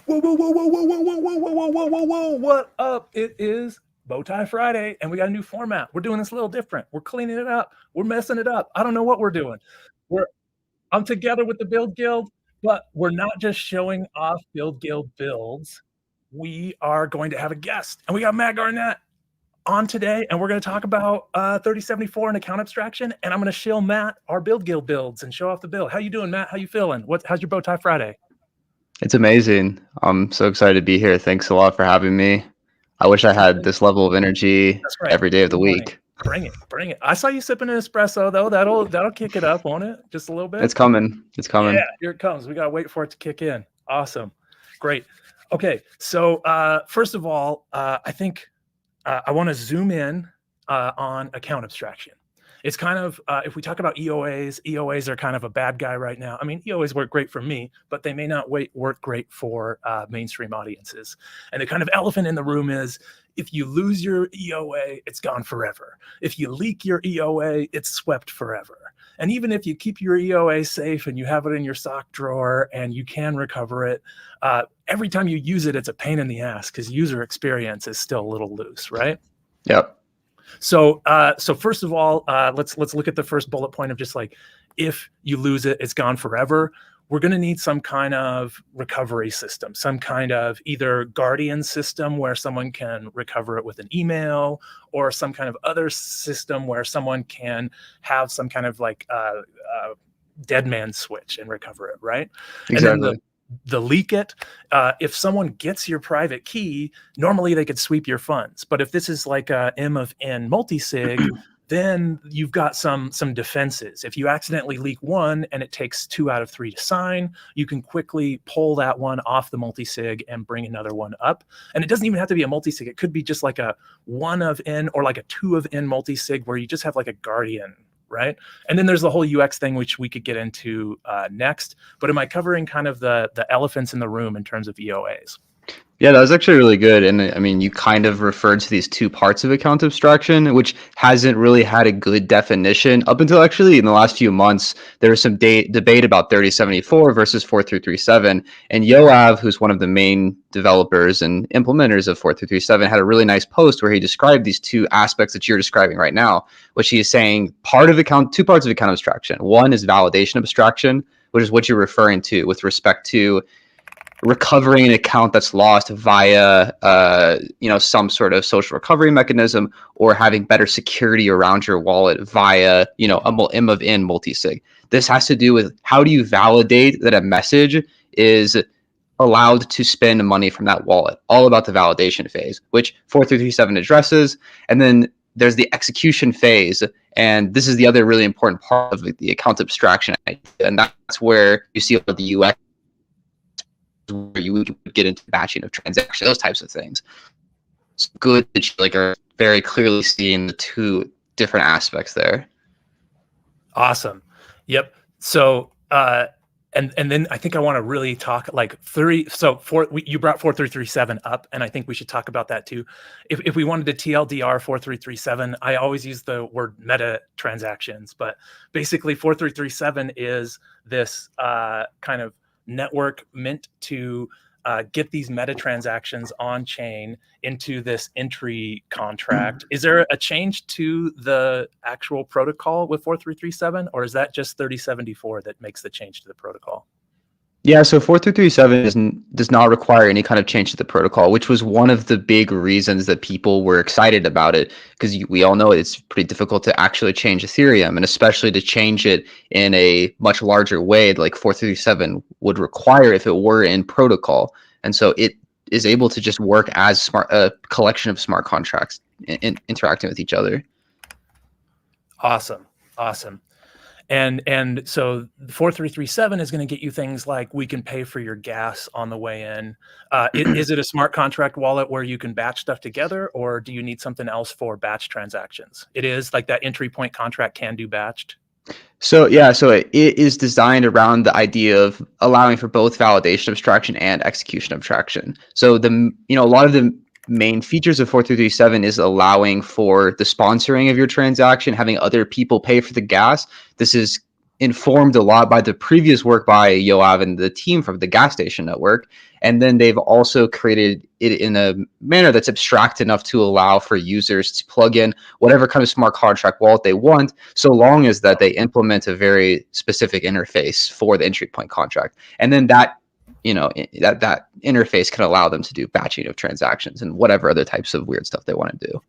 Whoa, whoa, whoa, whoa, whoa, whoa, whoa, whoa, whoa, whoa, whoa, whoa, whoa, what up? It is Bow Tie Friday, and we got a new format. We're doing this a little different. We're cleaning it up. We're messing it up. I don't know what we're doing. We're I'm together with the Build Guild, but we're not just showing off Build Guild builds. We are going to have a guest, and we got Matt Garnett on today, and we're going to talk about 3074 and account abstraction, and I'm going to shill Matt our Build Guild builds and show off the build. How you doing, Matt? How you feeling? How's your Bow Tie Friday? It's amazing. I'm so excited to be here. Thanks a lot for having me. I wish I had this level of energy That's right. every day of the Good morning. week. Bring it, bring it. I saw you sipping an espresso though. That'll kick it up, won't it? Just a little bit. It's coming. It's coming. Yeah, here it comes. We gotta wait for it to kick in. Awesome, great. Okay, so first of all, I think I want to zoom in on account abstraction. It's kind of, if we talk about EOAs are kind of a bad guy right now. I mean, EOAs work great for me, but they may not work great for mainstream audiences. And the kind of elephant in the room is, if you lose your EOA, it's gone forever. If you leak your EOA, it's swept forever. And even if you keep your EOA safe and you have it in your sock drawer and you can recover it, every time you use it, it's a pain in the ass because user experience is still a little loose, right? Yep. So first of all, let's look at the first bullet point of just like, if you lose it, it's gone forever. We're going to need some kind of recovery system, some kind of either guardian system where someone can recover it with an email, or some kind of other system where someone can have some kind of like dead man switch and recover it, right? Exactly. And then the leak it, if someone gets your private key, normally they could sweep your funds. But if this is like a M of N multi-sig, then you've got some defenses. If you accidentally leak one and it takes 2 out of 3 to sign, you can quickly pull that one off the multi-sig and bring another one up. And it doesn't even have to be a multi-sig. It could be just like a 1 of N or like a 2 of N multi-sig where you just have like a guardian, right? And then there's the whole UX thing, which we could get into next. But am I covering kind of the elephants in the room in terms of EOAs? Yeah, that was actually really good. And I mean, you kind of referred to these two parts of account abstraction, which hasn't really had a good definition up until actually in the last few months. There was some debate about 3074 versus 4337. And Yoav, who's one of the main developers and implementers of 4337, had a really nice post where he described these two aspects that you're describing right now, which he is saying two parts of account abstraction. One is validation abstraction, which is what you're referring to with respect to recovering an account that's lost via some sort of social recovery mechanism, or having better security around your wallet via a M of N multi-sig. This has to do with how do you validate that a message is allowed to spend money from that wallet. All about the validation phase, which 4337 addresses. And then there's the execution phase, and this is the other really important part of the account abstraction, and that's where you see the UX, where you would get into batching of transactions, those types of things. It's good that you are very clearly seeing the two different aspects there. Awesome. Yep. So and then I think I want to really talk like you brought 4337 up, and I think we should talk about that too. If we wanted to TLDR 4337, I always use the word meta transactions, but basically 4337 is this kind of network meant to get these meta transactions on chain into this entry contract. Is there a change to the actual protocol with 4337, or is that just 3074 that makes the change to the protocol? Yeah, so 4337 does not require any kind of change to the protocol, which was one of the big reasons that people were excited about it, because we all know it's pretty difficult to actually change Ethereum, and especially to change it in a much larger way like 4337 would require if it were in protocol. And so it is able to just work as a collection of smart contracts interacting with each other. Awesome. And so 4337 is going to get you things like, we can pay for your gas on the way in. Is it a smart contract wallet where you can batch stuff together, or do you need something else for batch transactions? It is like that entry point contract can do batched. So it is designed around the idea of allowing for both validation abstraction and execution abstraction. So a lot of the main features of 4337 is allowing for the sponsoring of your transaction, having other people pay for the gas. This is informed a lot by the previous work by Yoav and the team from the gas station network. And then they've also created it in a manner that's abstract enough to allow for users to plug in whatever kind of smart contract wallet they want, so long as that they implement a very specific interface for the entry point contract. And then that, that interface can allow them to do batching of transactions and whatever other types of weird stuff they want to do.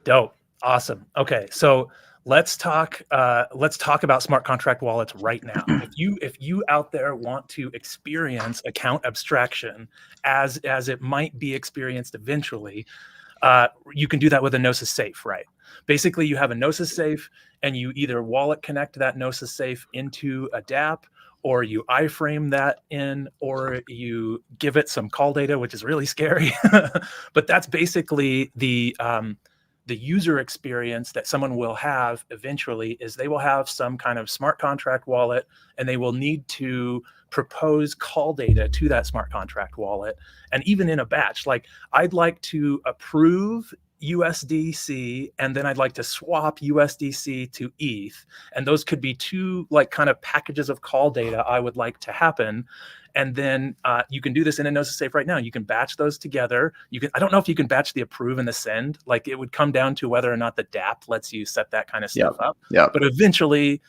Dope. Awesome. Okay. So let's talk about smart contract wallets right now. If you out there want to experience account abstraction as it might be experienced eventually, you can do that with a Gnosis safe, right? Basically, you have a Gnosis safe and you either wallet connect that Gnosis safe into a dApp, or you iframe that in, or you give it some call data, which is really scary. But that's basically the user experience that someone will have eventually. Is they will have some kind of smart contract wallet, and they will need to propose call data to that smart contract wallet. And even in a batch, like I'd like to approve USDC, and then I'd like to swap USDC to ETH. And those could be two like kind of packages of call data I would like to happen. And then you can do this in a Gnosis safe right now. You can batch those together. I don't know if you can batch the approve and the send. Like it would come down to whether or not the dApp lets you set that kind of stuff up. Yeah. But eventually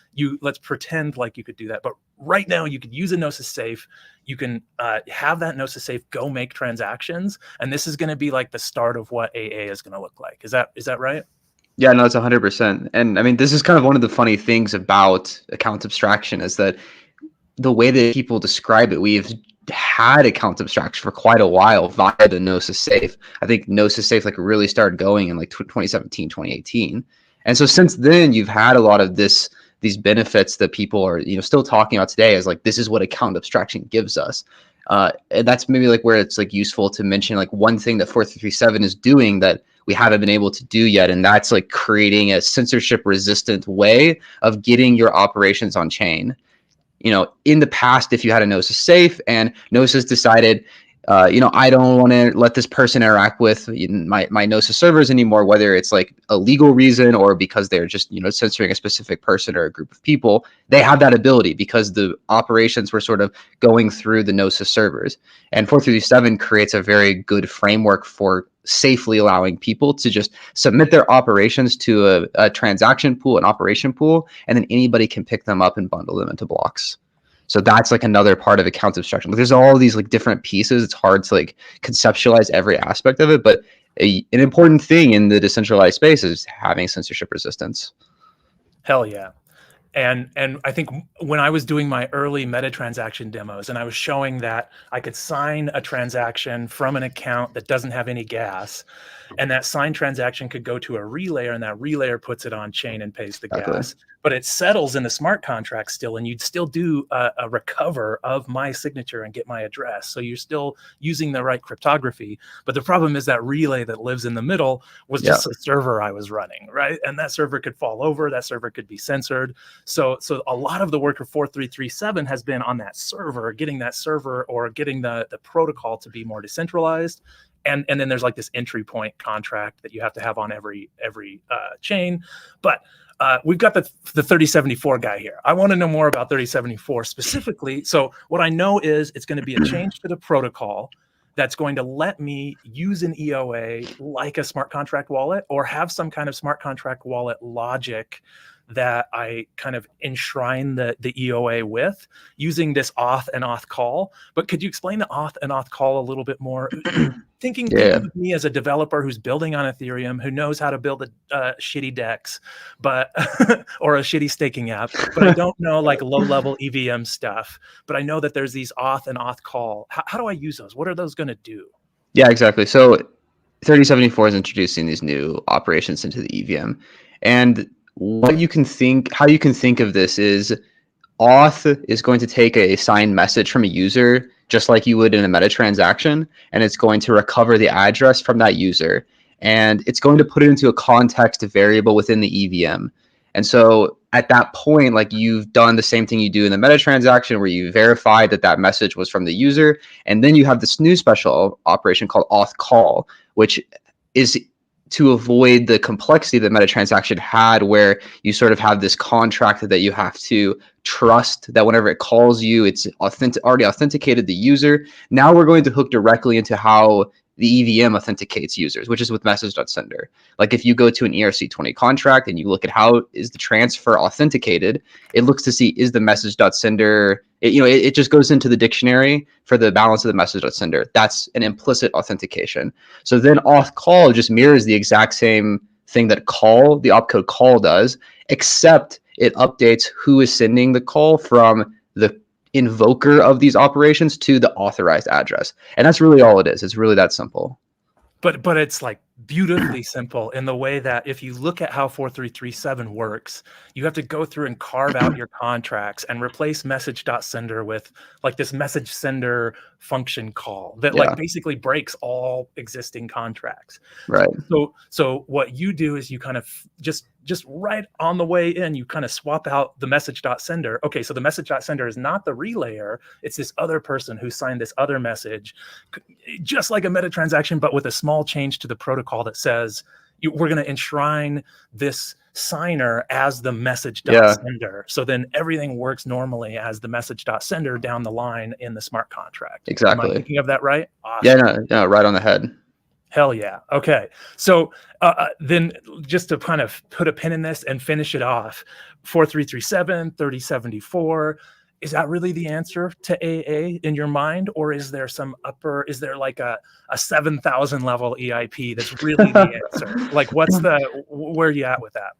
let's pretend like you could do that. But right now you could use a Gnosis safe. You can have that Gnosis safe go make transactions. And this is going to be like the start of what AA is going to look like. Is that right? Yeah, no, it's 100%. And I mean, this is kind of one of the funny things about account abstraction is that the way that people describe it, we've had account abstraction for quite a while via the Gnosis safe. I think Gnosis safe like really started going in like 2017, 2018. And so since then, you've had a lot of these benefits that people are still talking about today as like, this is what account abstraction gives us. And that's maybe like where it's like useful to mention like one thing that 4337 is doing that we haven't been able to do yet. And that's like creating a censorship resistant way of getting your operations on chain. In the past, if you had a Gnosis safe and Gnosis decided, I don't want to let this person interact with my Gnosis servers anymore, whether it's like a legal reason or because they're just, censoring a specific person or a group of people, they have that ability because the operations were sort of going through the Gnosis servers. And 4337 creates a very good framework for safely allowing people to just submit their operations to a transaction pool, an operation pool, and then anybody can pick them up and bundle them into blocks. So that's like another part of account abstraction. There's all these like different pieces. It's hard to like conceptualize every aspect of it, but an important thing in the decentralized space is having censorship resistance. Hell yeah. And I think when I was doing my early meta transaction demos and I was showing that I could sign a transaction from an account that doesn't have any gas, and that signed transaction could go to a relayer, and that relayer puts it on chain and pays the gas, but it settles in the smart contract still, and you'd still do a recover of my signature and get my address. So you're still using the right cryptography. But the problem is that relay that lives in the middle was just a server I was running, right? And that server could fall over, that server could be censored. So a lot of the work of 4337 has been on that server, getting that server or getting the protocol to be more decentralized. And then there's like this entry point contract that you have to have on every chain. But we've got the 3074 guy here. I want to know more about 3074 specifically. So what I know is it's going to be a change to the protocol that's going to let me use an EOA like a smart contract wallet, or have some kind of smart contract wallet logic that I kind of enshrine the EOA with using this auth and auth call. But could you explain the auth and auth call a little bit more? Thinking of me as a developer who's building on Ethereum, who knows how to build a shitty DEX, but or a shitty staking app, but I don't know like low-level EVM stuff. But I know that there's these auth and auth call. How do I use those? What are those going to do? Yeah, exactly. So 3074 is introducing these new operations into the EVM, and how you can think of this is auth is going to take a signed message from a user, just like you would in a meta transaction, and it's going to recover the address from that user, and it's going to put it into a context variable within the EVM. And so at that point, like, you've done the same thing you do in the meta transaction where you verify that message was from the user, and then you have this new special operation called auth call, which is to avoid the complexity that MetaTransaction had, where you sort of have this contract that you have to trust that whenever it calls you, it's already authenticated the user. Now we're going to hook directly into how the EVM authenticates users, which is with message.sender. Like if you go to an ERC20 contract and you look at how is the transfer authenticated, it looks to see is the message.sender, it just goes into the dictionary for the balance of the message.sender. That's an implicit authentication. So then auth call just mirrors the exact same thing that call, the opcode call does, except it updates who is sending the call from the invoker of these operations to the authorized address. And that's really all it is. It's really that simple. But it's like beautifully simple in the way that if you look at how 4337 works, you have to go through and carve out your contracts and replace message.sender with like this message sender function call that like basically breaks all existing contracts. Right. So what you do is you kind of just right on the way in, you kind of swap out the message.sender. Okay, so the message.sender is not the relayer. It's this other person who signed this other message, just like a meta transaction, but with a small change to the protocol that says we're going to enshrine this signer as the message.sender. So then everything works normally as the message.sender down the line in the smart contract. Exactly. Am I thinking of that right? Awesome. Yeah, no, right on the head. Hell yeah. Okay. So then just to kind of put a pin in this and finish it off, 4337, 3074, is that really the answer to AA in your mind? Or is there is there like a 7,000 level EIP that's really the answer? Like where are you at with that?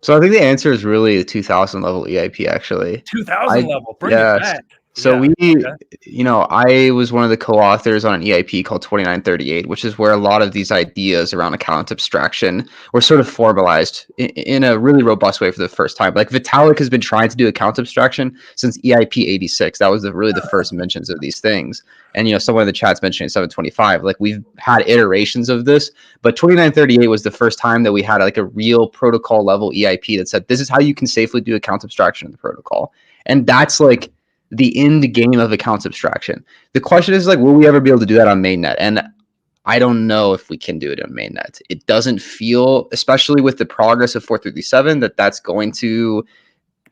So I think the answer is really the 2000 level EIP actually. 2000 level, bring it back. So I was one of the co-authors on an EIP called 2938, which is where a lot of these ideas around account abstraction were sort of formalized in a really robust way for the first time. Like Vitalik has been trying to do account abstraction since EIP 86. That was really the first mentions of these things. And, someone in the chat's mentioning 725. Like we've had iterations of this, but 2938 was the first time that we had like a real protocol level EIP that said, this is how you can safely do account abstraction in the protocol. And that's like the end game of accounts abstraction. The question is like, will we ever be able to do that on mainnet? And I don't know if we can do it on mainnet. It doesn't feel, especially with the progress of 437,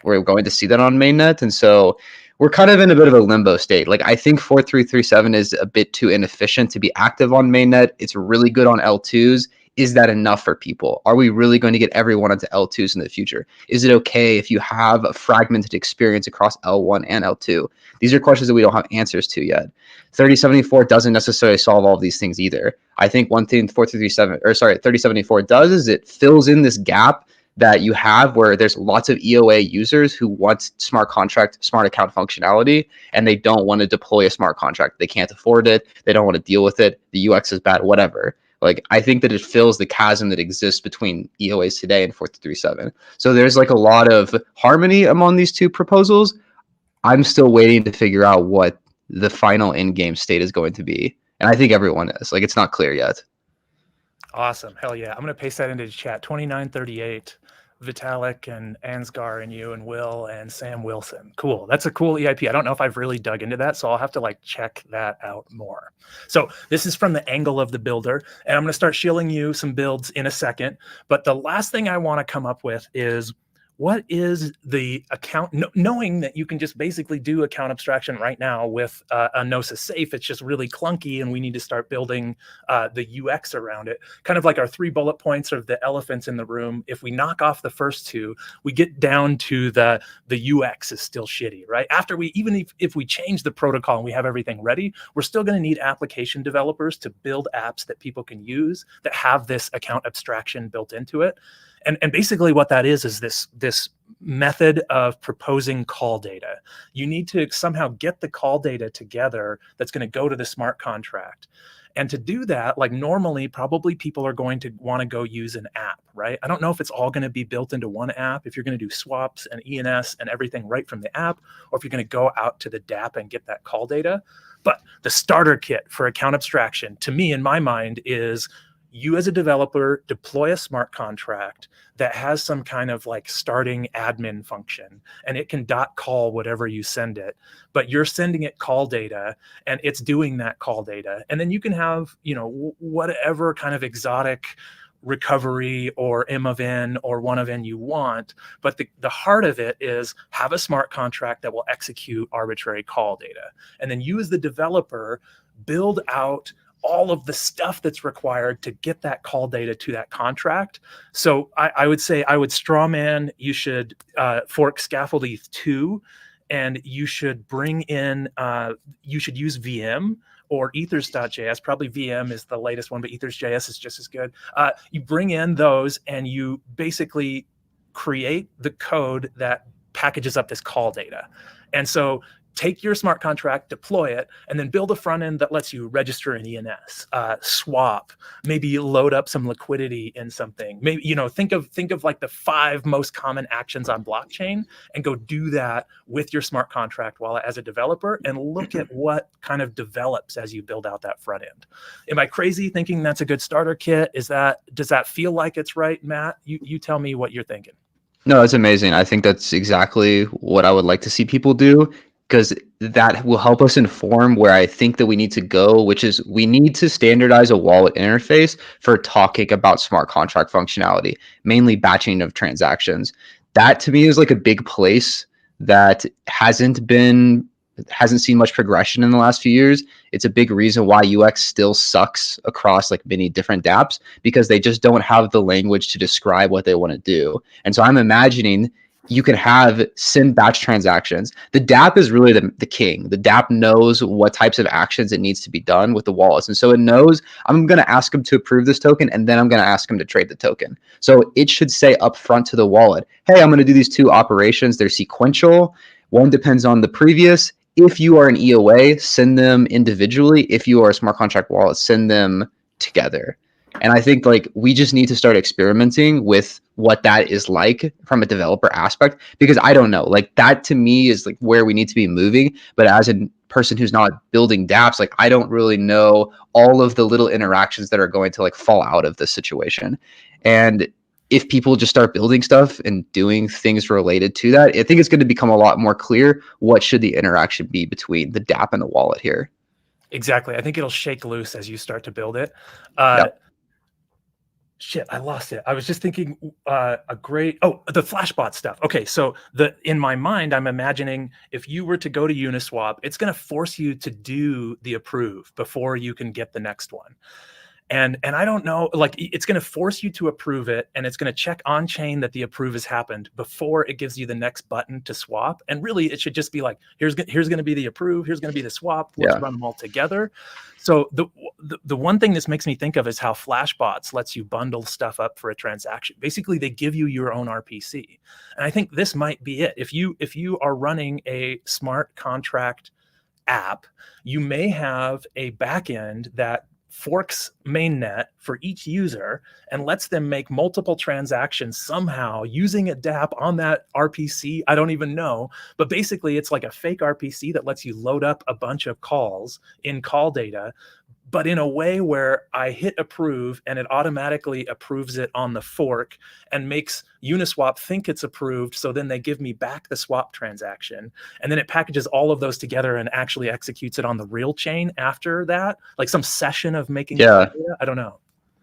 we're going to see that on mainnet. And so we're kind of in a bit of a limbo state. Like I think 4337 is a bit too inefficient to be active on mainnet. It's really good on L2s. Is that enough for people? Are we really going to get everyone onto L2s in the future? Is it okay if you have a fragmented experience across L1 and L2? These are questions that we don't have answers to yet. 3074 doesn't necessarily solve all of these things either. I think one thing 3074 does is it fills in this gap that you have where there's lots of EOA users who want smart contract, smart account functionality, and they don't want to deploy a smart contract. They can't afford it. They don't want to deal with it. The UX is bad, whatever. Like, I think that it fills the chasm that exists between EOAs today and 4337. So there's like a lot of harmony among these two proposals. I'm still waiting to figure out what the final in-game state is going to be. And I think everyone is. Like, it's not clear yet. Awesome. Hell yeah. I'm going to paste that into the chat. 2938, Vitalik and Ansgar and you and Will and Sam Wilson. Cool. That's a cool EIP. I don't know if I've really dug into that, so I'll have to like check that out more. So this is from the angle of the builder, and I'm going to start shilling you some builds in a second. But the last thing I want to come up with is, what is the account, knowing that you can just basically do account abstraction right now with a Gnosis safe. It's just really clunky and we need to start building the UX around it. Kind of like our 3 bullet points of the elephants in the room. If we knock off the first 2, we get down to the UX is still shitty, right? After even if we change the protocol and we have everything ready, we're still going to need application developers to build apps that people can use that have this account abstraction built into it. And basically what that is this method of proposing call data. You need to somehow get the call data together that's going to go to the smart contract. And to do that, like normally, probably people are going to want to go use an app, right? I don't know if it's all going to be built into one app, if you're going to do swaps and ENS and everything right from the app, or if you're going to go out to the DApp and get that call data. But the starter kit for account abstraction, to me, in my mind, is you as a developer deploy a smart contract that has some kind of like starting admin function, and it can call whatever you send it, but you're sending it call data and it's doing that call data. And then you can have, whatever kind of exotic recovery or M of N or one of N you want. But the heart of it is have a smart contract that will execute arbitrary call data. And then you as the developer build out all of the stuff that's required to get that call data to that contract. So I would say I would strawman, you should fork scaffold ETH2, and you should bring in, you should use VM or ethers.js. Probably VM is the latest one, but ethers.js is just as good. You bring in those and you basically create the code that packages up this call data. And so take your smart contract, deploy it, and then build a front end that lets you register an ENS, swap, maybe load up some liquidity in something. Maybe, you know, think of like the 5 most common actions on blockchain and go do that with your smart contract wallet as a developer and look at what kind of develops as you build out that front end. Am I crazy thinking that's a good starter kit? Does that feel like it's right, Matt? You tell me what you're thinking. No, that's amazing. I think that's exactly what I would like to see people do, because that will help us inform where I think that we need to go, which is we need to standardize a wallet interface for talking about smart contract functionality, mainly batching of transactions. That to me is like a big place that hasn't seen much progression in the last few years. It's a big reason why UX still sucks across like many different dApps, because they just don't have the language to describe what they want to do. And so I'm imagining you could have send batch transactions. The dApp is really the king. The dApp knows what types of actions it needs to be done with the wallets. And so it knows I'm going to ask them to approve this token, and then I'm going to ask them to trade the token. So it should say up front to the wallet, hey, I'm going to do these 2 operations. They're sequential. One depends on the previous. If you are an EOA, send them individually. If you are a smart contract wallet, send them together. And I think like we just need to start experimenting with what that is like from a developer aspect, because I don't know, like that to me is like where we need to be moving. But as a person who's not building dApps, like I don't really know all of the little interactions that are going to like fall out of this situation. And if people just start building stuff and doing things related to that, I think it's going to become a lot more clear what should the interaction be between the dApp and the wallet here. Exactly. I think it'll shake loose as you start to build it. Yep. Shit, I lost it. I was just thinking the Flashbot stuff. Okay, so in my mind, I'm imagining if you were to go to Uniswap, it's going to force you to do the approve before you can get the next one. And I don't know, like it's going to force you to approve it, and it's going to check on chain that the approve has happened before it gives you the next button to swap. And really, it should just be like, here's going to be the approve, here's going to be the swap. Let's run them all together. So the one thing this makes me think of is how Flashbots lets you bundle stuff up for a transaction. Basically, they give you your own RPC, and I think this might be it. If you are running a smart contract app, you may have a backend that forks mainnet for each user and lets them make multiple transactions somehow using a dApp on that RPC. I don't even know, but basically it's like a fake RPC that lets you load up a bunch of calls in call data, but in a way where I hit approve and it automatically approves it on the fork and makes Uniswap think it's approved. So then they give me back the swap transaction, and then it packages all of those together and actually executes it on the real chain after that, like some session of making data. I don't know.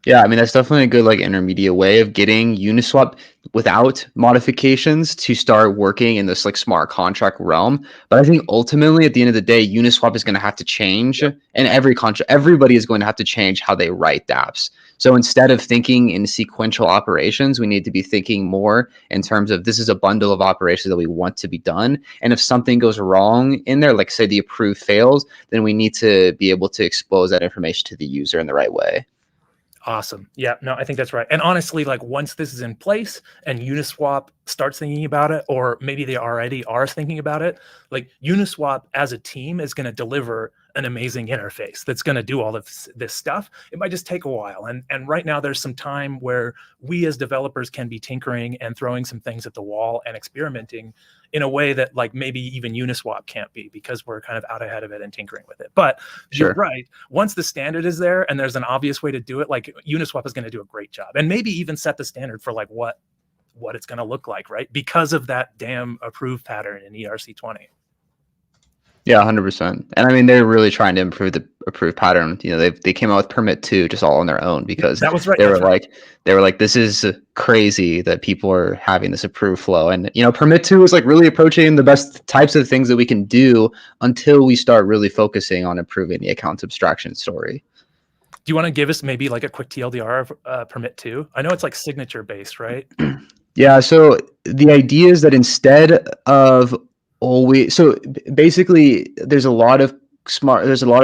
Yeah, I mean, that's definitely a good like intermediate way of getting Uniswap without modifications to start working in this like smart contract realm. But I think ultimately at the end of the day, Uniswap is going to have to change, and everybody is going to have to change how they write dApps. So instead of thinking in sequential operations, we need to be thinking more in terms of this is a bundle of operations that we want to be done. And if something goes wrong in there, like say the approve fails, then we need to be able to expose that information to the user in the right way. Awesome. Yeah, no, I think that's right. And honestly, like once this is in place and Uniswap starts thinking about it, or maybe they already are thinking about it, like Uniswap as a team is going to deliver an amazing interface that's going to do all of this stuff. It might just take a while. And right now there's some time where we as developers can be tinkering and throwing some things at the wall and experimenting in a way that like maybe even Uniswap can't be, because we're kind of out ahead of it and tinkering with it. But you're right. Once the standard is there and there's an obvious way to do it, like Uniswap is going to do a great job, and maybe even set the standard for like what it's going to look like, right? Because of that damn approve pattern in ERC20. Yeah, 100%. And I mean, they're really trying to improve the approved pattern. You know, they came out with permit 2 just all on their own because That was right. they were That's right. like they were like, this is crazy that people are having this approved flow. And you know, permit 2 is like really approaching the best types of things that we can do until we start really focusing on improving the account abstraction story. Do you want to give us maybe like a quick TLDR of permit 2? I know it's like signature based, right? Yeah, so the idea is that instead of always, so basically there's a lot of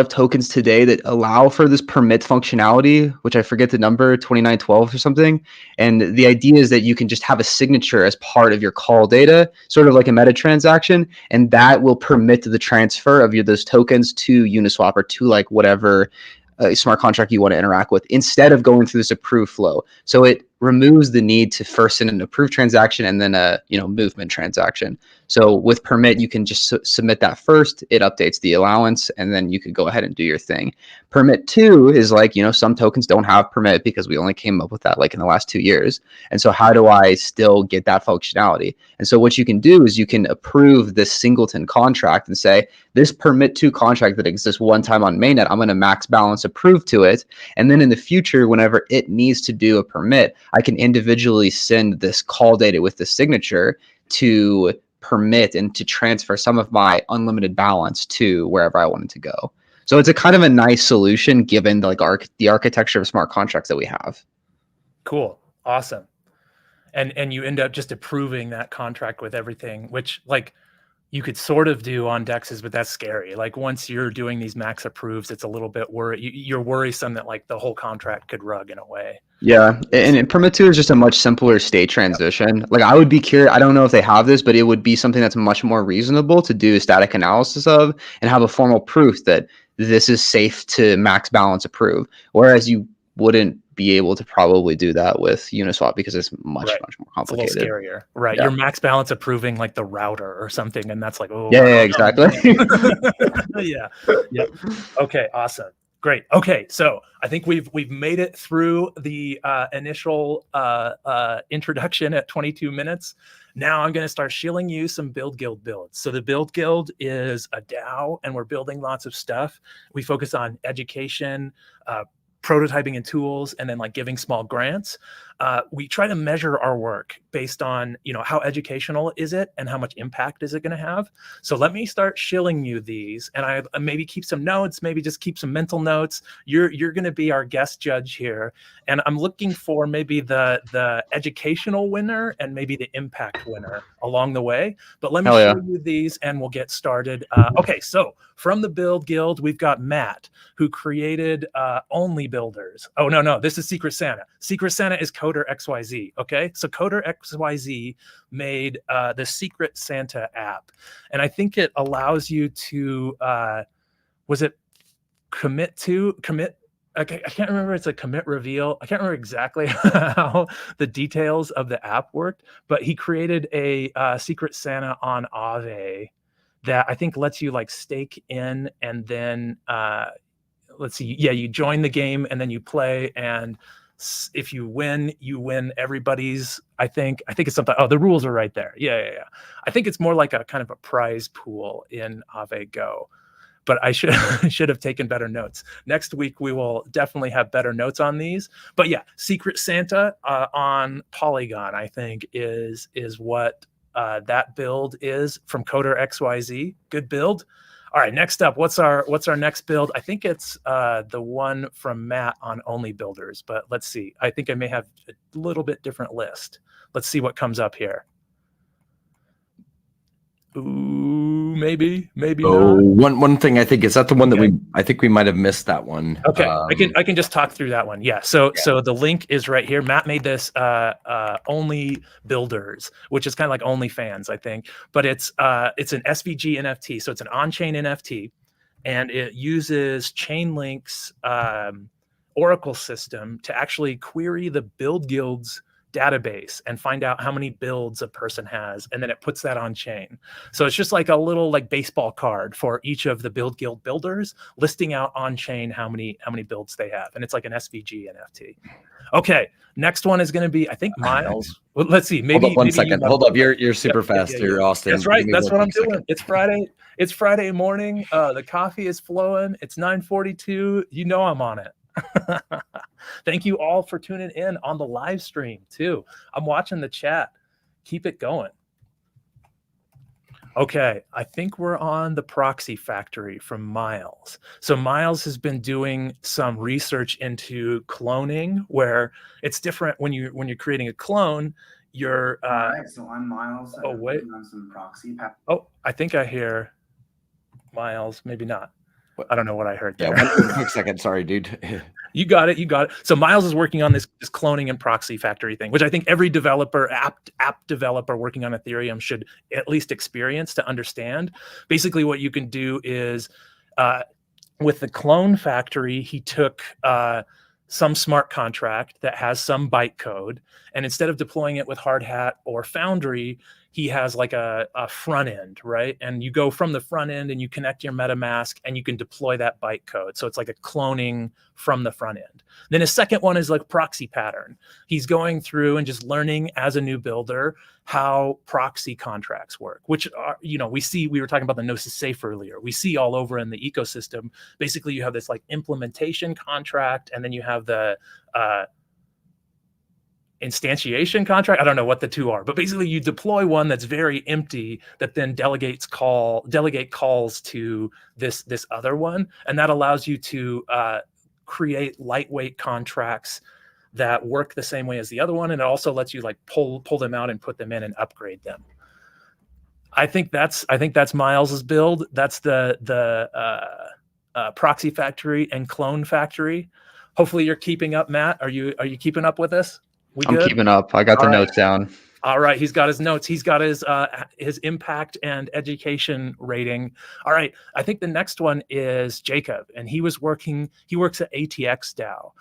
tokens today that allow for this permit functionality, which I forget the number, 2912 or something. And the idea is that you can just have a signature as part of your call data, sort of like a meta transaction, and that will permit the transfer of those tokens to Uniswap or to like whatever smart contract you want to interact with, instead of going through this approved flow. So it removes the need to first send an approved transaction and then a movement transaction. So with permit, you can just submit that first. It updates the allowance, and then you could go ahead and do your thing. Permit 2 is like, some tokens don't have permit because we only came up with that like in the last 2 years. And so how do I still get that functionality? And so what you can do is you can approve this singleton contract and say, this permit 2 contract that exists one time on mainnet, I'm going to max balance approve to it. And then in the future, whenever it needs to do a permit, I can individually send this call data with the signature to permit and to transfer some of my unlimited balance to wherever I wanted to go. So it's a kind of a nice solution given the architecture of smart contracts that we have. Cool. Awesome. And you end up just approving that contract with everything, which like you could sort of do on dexes, but that's scary. Like once you're doing these max approves, it's a little bit you're worrisome that like the whole contract could rug in a way. Yeah, and permit 2 is just a much simpler state transition. Like I would be curious, I don't know if they have this, but it would be something that's much more reasonable to do a static analysis of and have a formal proof that this is safe to max balance approve. Whereas you wouldn't be able to probably do that with Uniswap because it's much more It's a complicated. little scarier, right? Yeah. You're max balance approving like the router or something, and that's like, oh, Yeah, exactly. yeah. Okay, awesome. Great. Okay, so I think we've made it through the initial introduction at 22 minutes. Now I'm going to start shilling you some BuidlGuidl builds. So the BuidlGuidl is a DAO, and we're building lots of stuff. We focus on education, prototyping and tools, and then like giving small grants. We try to measure our work based on, how educational is it and how much impact is it going to have. So let me start shilling you these, and I maybe keep some notes, maybe just keep some mental notes. You're going to be our guest judge here, and I'm looking for maybe the educational winner and maybe the impact winner along the way. But let me show you these, and we'll get started. Okay, so from the BuidlGuidl, we've got Matt, who created Only Builders. Oh, no, this is Secret Santa. Secret Santa is Coder XYZ, okay? So Coder XYZ made the Secret Santa app. And I think it allows you to, was it commit? I can't remember. It's a commit reveal. I can't remember exactly how the details of the app worked, but he created a Secret Santa on Aave that I think lets you like stake in, and then let's see, yeah, you join the game and then you play, and if you win everybody's, I think it's something. Oh, the rules are right there. Yeah. I think it's more like a kind of a prize pool in Aave Go, but I should have taken better notes. Next week we will definitely have better notes on these. But yeah, Secret Santa on Polygon, I think is what that build is from Coder XYZ. Good build. All right, next up, what's our next build? I think it's the one from Matt on Only Builders, but let's see. I think I may have a little bit different list. Let's see what comes up here. Ooh, maybe not. One thing I think is that the one that I think we might have missed that one. Okay, I can just talk through that one. Yeah. So the link is right here. Matt made this Only Builders, which is kind of like OnlyFans, I think, but it's an SVG NFT, so it's an on-chain NFT, and it uses Chainlink's Oracle system to actually query the BuidlGuidl's database and find out how many builds a person has, and then it puts that on chain. So it's just like a little like baseball card for each of the BuidlGuidl builders, listing out on chain how many builds they have, and it's like an SVG NFT. Okay, next one is going to be, I think, Miles. Well, let's see. Maybe Hold up one maybe second. Hold up. You're super fast here, Austin. That's right. Give me That's what I'm quick doing. second. It's Friday. It's Friday morning. The coffee is flowing. It's 9:42. You know I'm on it. Thank you all for tuning in on the live stream too. I'm watching the chat. Keep it going. Okay, I think we're on the proxy factory from Miles. So Miles has been doing some research into cloning, where it's different when you're creating a clone. You're all right. So I'm Miles. Oh wait, on some proxy. Oh, I think I hear Miles. Maybe not. What? I don't know what I heard. Yeah, There. one quick second. Sorry, dude. You got it. You got it. So Miles is working on this cloning and proxy factory thing, which I think every developer, app developer working on Ethereum should at least experience to understand. Basically, what you can do is with the clone factory, he took some smart contract that has some bytecode, and instead of deploying it with Hardhat or Foundry, he has like a front end, right? And you go from the front end and you connect your MetaMask and you can deploy that bytecode. So it's like a cloning from the front end. Then his second one is like proxy pattern. He's going through and just learning as a new builder how proxy contracts work, which are, we were talking about the Gnosis Safe earlier. We see all over in the ecosystem. Basically, you have this like implementation contract, and then you have the instantiation contract. I don't know what the two are, but basically you deploy one that's very empty that then delegate calls to this other one, and that allows you to create lightweight contracts that work the same way as the other one, and it also lets you like pull them out and put them in and upgrade them. I think that's Miles's build. That's the proxy factory and clone factory. Hopefully you're keeping up, Matt. Are you keeping up with us? I'm keeping up. I got the notes down. All right, he's got his notes. He's got his impact and education rating. All right, I think the next one is Jacob, and he works at ATX DAO,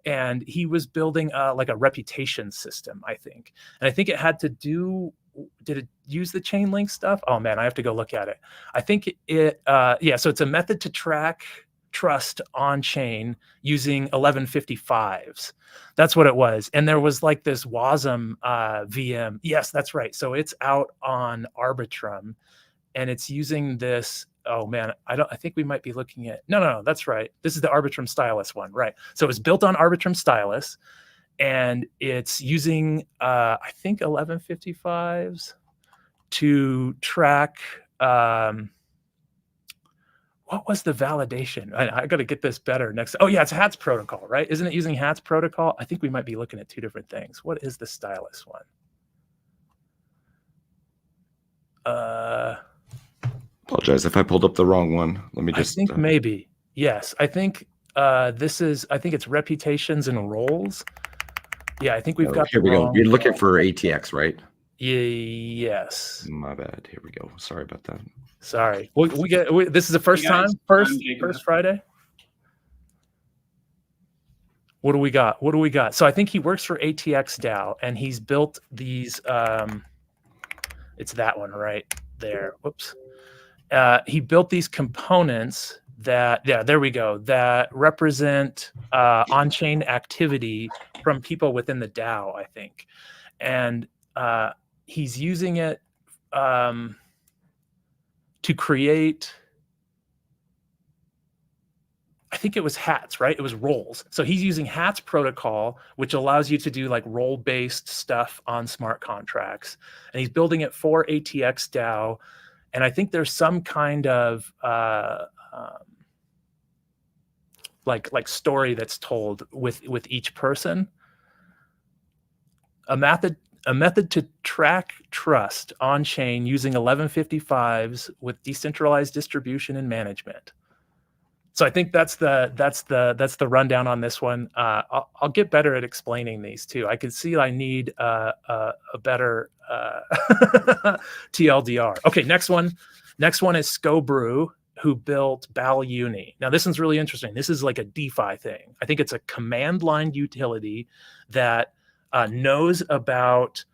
and he was building like a reputation system, I think. And I think it had to do, did it use the chain link stuff? Oh man, I have to go look at it. I think it, so it's a method to track trust on chain using 1155s. That's what it was. And there was like this WASM VM. Yes, that's right. So it's out on Arbitrum, and it's using this. Oh man, I think we might be looking at, no, that's right. This is the Arbitrum Stylus one, right? So it's built on Arbitrum Stylus, and it's using I think 1155s to track what was the validation? I got to get this better next. Oh yeah, it's HATS protocol, right? Isn't it using HATS protocol? I think we might be looking at two different things. What is the Stylus one? Apologize if I pulled up the wrong one. Let me just. I think maybe. Yes, I think I think it's reputations and roles. Yeah, I think we've got. Here we go. You're looking for ATX, right? Yes. My bad. Here we go. Sorry about that. Sorry. This is the first time? First Friday? What do we got? So I think he works for ATX DAO, and he's built these, it's that one right there. Whoops. He built these components that, there we go, that represent on-chain activity from people within the DAO, I think. And he's using it to create, I think it was HATS, right? It was roles. So he's using HATS protocol, which allows you to do like role-based stuff on smart contracts. And he's building it for ATX DAO. And I think there's some kind of like story that's told with each person. A method to track trust on chain using 1155s with decentralized distribution and management. So I think that's the rundown on this one. I'll get better at explaining these too. I can see I need a better TLDR. Okay, next one is Scobrew, who built BalUni. Now this one's really interesting. This is like a DeFi thing. I think it's a command line utility that knows about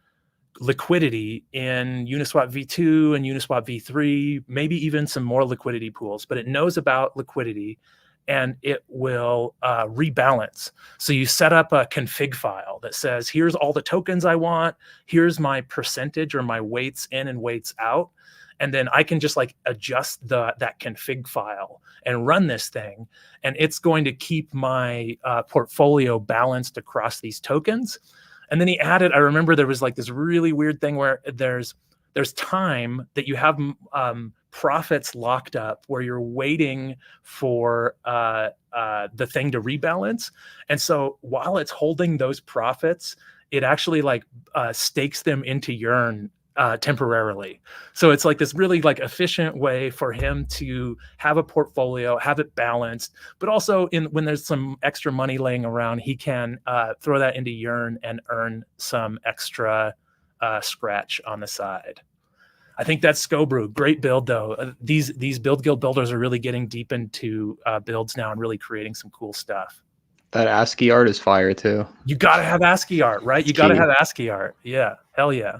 liquidity in Uniswap v2 and Uniswap v3, maybe even some more liquidity pools, but it knows about liquidity and it will rebalance. So you set up a config file that says, here's all the tokens I want, here's my percentage or my weights in and weights out. And then I can just like adjust that config file and run this thing. And it's going to keep my portfolio balanced across these tokens. And then he added, I remember there was like this really weird thing where there's time that you have profits locked up where you're waiting for the thing to rebalance. And so while it's holding those profits, it actually like stakes them into Yearn temporarily. So it's like this really like efficient way for him to have a portfolio, have it balanced, but also when there's some extra money laying around, he can throw that into Yearn and earn some extra scratch on the side. I think that's Scobrew. Great build though. These BuidlGuidl builders are really getting deep into builds now and really creating some cool stuff. That ASCII art is fire too. You got to have ASCII art, right? You got to have ASCII art. Yeah, hell yeah.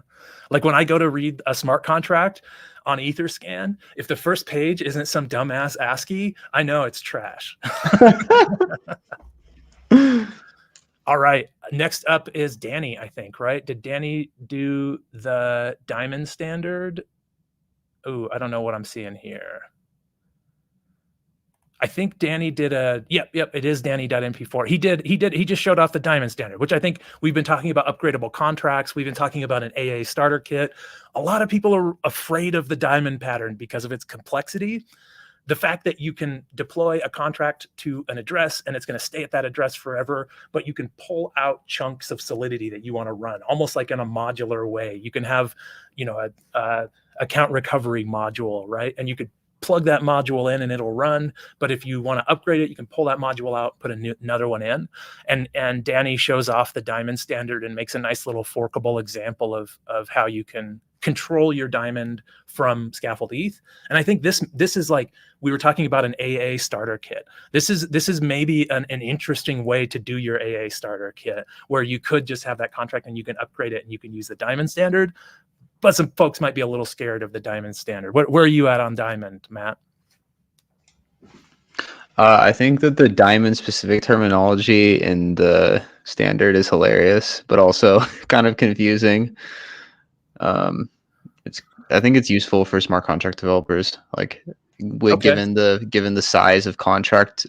Like when I go to read a smart contract on Etherscan, if the first page isn't some dumbass ASCII, I know it's trash. All right. Next up is Danny, I think, right? Did Danny do the diamond standard? Oh, I don't know what I'm seeing here. I think Danny did yep, it is Danny.mp4. He just showed off the diamond standard, which I think we've been talking about upgradable contracts. We've been talking about an AA starter kit. A lot of people are afraid of the diamond pattern because of its complexity. The fact that you can deploy a contract to an address and it's going to stay at that address forever, but you can pull out chunks of solidity that you want to run, almost like in a modular way. You can have, a account recovery module, right? And you could plug that module in and it'll run. But if you want to upgrade it, you can pull that module out, put another one in. And Danny shows off the diamond standard and makes a nice little forkable example of how you can control your diamond from scaffold ETH. And I think this is like, we were talking about an AA starter kit. This is maybe an interesting way to do your AA starter kit, where you could just have that contract and you can upgrade it and you can use the diamond standard. But some folks might be a little scared of the diamond standard. Where are you at on diamond, Matt? I think that the diamond specific terminology in the standard is hilarious, but also kind of confusing. I think it's useful for smart contract developers. Like, given the size of contract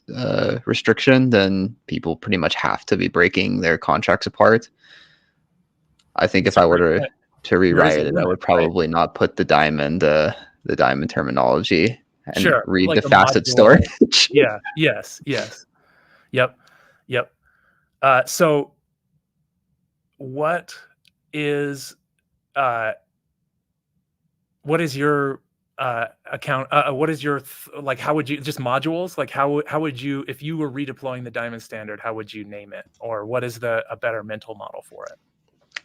restriction, then people pretty much have to be breaking their contracts apart. I think if I were to rewrite it, I would probably not put the diamond terminology and read like the facet storage. Yeah. Yes. Yep. So what is your account? What is your like? How would you just modules? Like how would you, if you were redeploying the diamond standard, how would you name it, or what is a better mental model for it?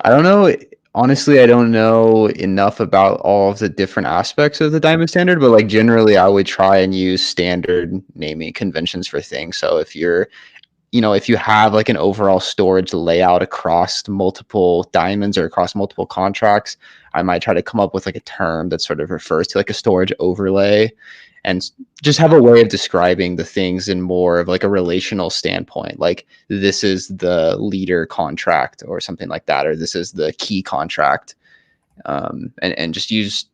I don't know. Honestly, I don't know enough about all of the different aspects of the diamond standard, but like generally I would try and use standard naming conventions for things. So if you're, if you have like an overall storage layout across multiple diamonds or across multiple contracts, I might try to come up with like a term that sort of refers to like a storage overlay, and just have a way of describing the things in more of like a relational standpoint. Like, this is the leader contract or something like that, or this is the key contract. And just use,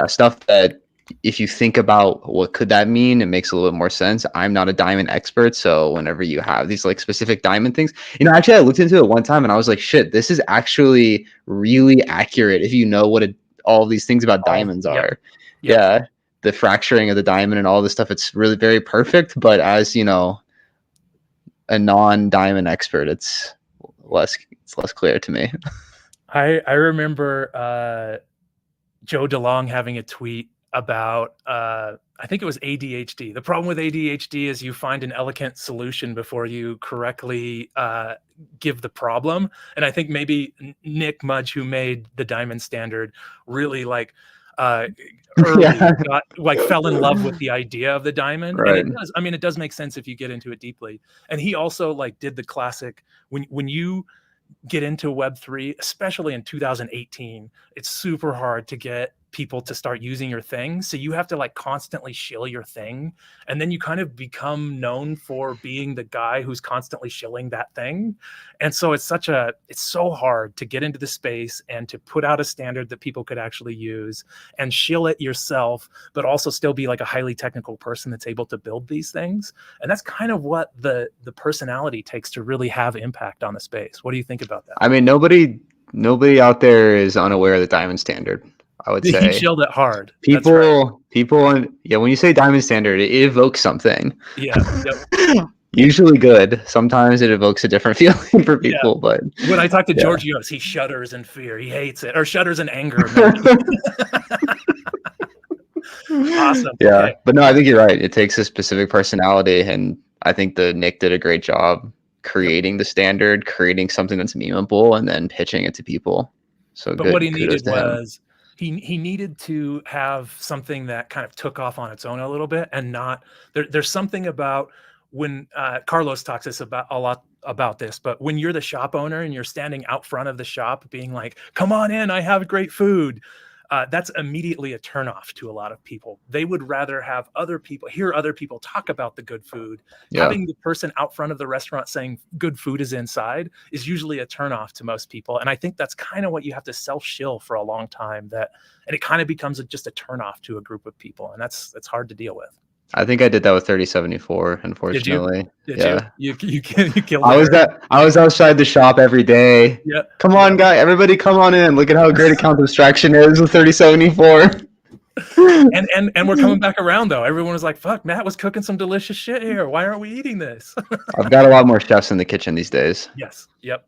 stuff that if you think about what could that mean, it makes a little bit more sense. I'm not a diamond expert, so whenever you have these like specific diamond things, actually I looked into it one time and I was like, shit, this is actually really accurate if you know what all these things about diamonds are. Yeah. The fracturing of the diamond and all this stuff, it's really very perfect. But as a non-diamond expert, it's less clear to me. I remember Joe DeLong having a tweet about I think it was ADHD. The problem with ADHD is you find an elegant solution before you correctly give the problem. And I think maybe Nick Mudge, who made the diamond standard, really like early fell in love with the idea of the diamond. Right. And it does make sense if you get into it deeply. And he also like did the classic, when you get into Web3, especially in 2018, it's super hard to get people to start using your thing. So you have to like constantly shill your thing. And then you kind of become known for being the guy who's constantly shilling that thing. And so it's so hard to get into the space and to put out a standard that people could actually use and shill it yourself, but also still be like a highly technical person that's able to build these things. And that's kind of what the personality takes to really have impact on the space. What do you think about that? I mean, nobody out there is unaware of the diamond standard, I would He say. shilled it hard. That's People, right. yeah, when you say diamond standard, it evokes something. Yeah. Yep. Usually good. Sometimes it evokes a different feeling for Yeah. people, but When I talk to Yeah. Georgios, he shudders in fear. He hates it, or shudders in anger. Awesome. yeah. Okay. But no, I think you're right. It takes a specific personality, and I think the Nick did a great job creating the standard, creating something that's memeable, and then pitching it to people. So But good. what he Kudos needed to him. was he needed to have something that kind of took off on its own a little bit, and not there's something about when Carlos talks us about a lot about this, but when you're the shop owner and you're standing out front of the shop being like, come on in, I have great food. That's immediately a turnoff to a lot of people. They would rather have hear other people talk about the good food. Yeah. Having the person out front of the restaurant saying good food is inside is usually a turnoff to most people. And I think that's kind of what you have to self-shill for a long time, and it kind of becomes just a turnoff to a group of people. And that's hard to deal with. I think I did that with 3074, unfortunately. Did yeah. you killed I was outside the shop every day. Yeah. Come on, guy. Everybody come on in. Look at how great account abstraction is with 3074. And we're coming back around though. Everyone was like, fuck, Matt was cooking some delicious shit here. Why aren't we eating this? I've got a lot more chefs in the kitchen these days. Yes. Yep.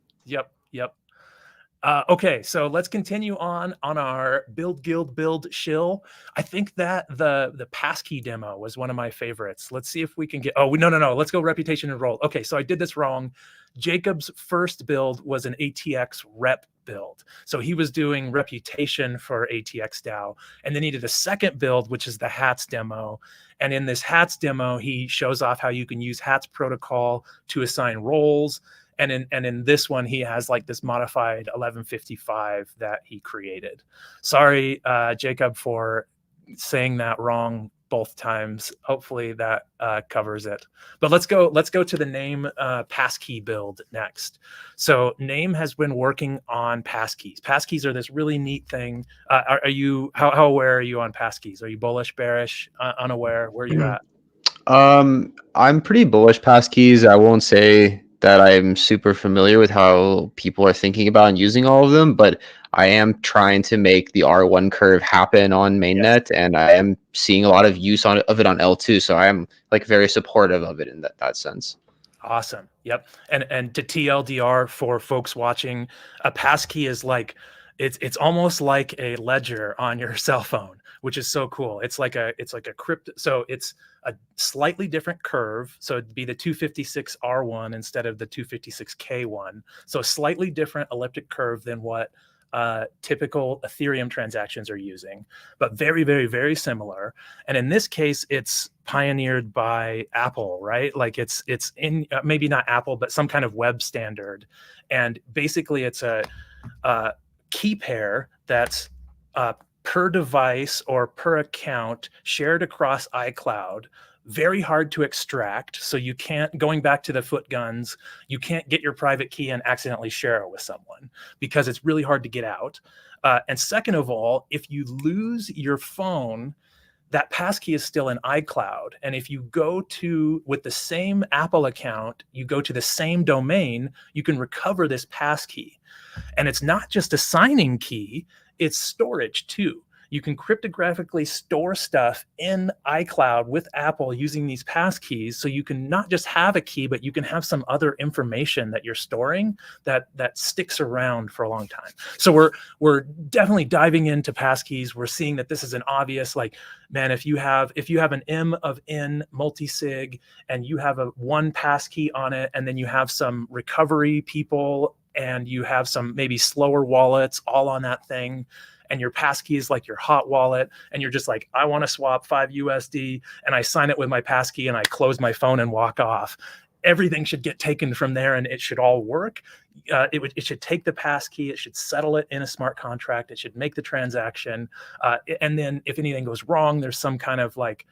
Okay, so let's continue on our build shill. I think that the passkey demo was one of my favorites. Let's see if we can get. Oh no. Let's go reputation and roll. Okay, so I did this wrong. Jacob's first build was an ATX rep build. So he was doing reputation for ATX DAO, and then he did a second build, which is the hats demo. And in this hats demo, he shows off how you can use hats protocol to assign roles. And in this one, he has like this modified 1155 that he created. Sorry, Jacob, for saying that wrong both times. Hopefully that covers it. But let's go to the name passkey build next. So Name has been working on passkeys. Passkeys are this really neat thing. Are you how aware are you on passkeys? Are you bullish, bearish, unaware? Where are you at? I'm pretty bullish passkeys. I won't say that I'm super familiar with how people are thinking about and using all of them, but I am trying to make the R1 curve happen on mainnet, and I am seeing a lot of use of it on L2. So I am like very supportive of it in that sense. Awesome. Yep. And to TLDR for folks watching, a passkey is like it's almost like a ledger on your cell phone, which is so cool. It's like a crypto. So it's a slightly different curve. So it'd be the 256 R1 instead of the 256 K1. So a slightly different elliptic curve than what typical Ethereum transactions are using, but very, very, very similar. And in this case, it's pioneered by Apple, right? Like it's in maybe not Apple, but some kind of web standard. And basically it's a key pair that's per device or per account shared across iCloud, very hard to extract. So you can't, going back to the foot guns, you can't get your private key and accidentally share it with someone because it's really hard to get out. And second of all, if you lose your phone, that passkey is still in iCloud. And if you go with the same Apple account, you go to the same domain, you can recover this passkey. And it's not just a signing key, it's storage too. You can cryptographically store stuff in iCloud with Apple using these passkeys. So you can not just have a key, but you can have some other information that you're storing that sticks around for a long time. So we're definitely diving into passkeys. We're seeing that this is an obvious, like, man, if you have an M of N multi-sig and you have a one passkey on it, and then you have some recovery people and you have some maybe slower wallets all on that thing, and your passkey is like your hot wallet, and you're just like, I want to swap 5 USD, and I sign it with my passkey and I close my phone and walk off. everything should get taken from there and it should all work. It should take the passkey, it should settle it in a smart contract, it should make the transaction, and then if anything goes wrong, there's some kind of like,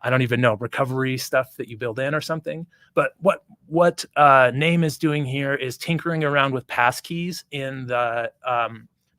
I don't even know, recovery stuff that you build in or something. But what Name is doing here is tinkering around with passkeys in the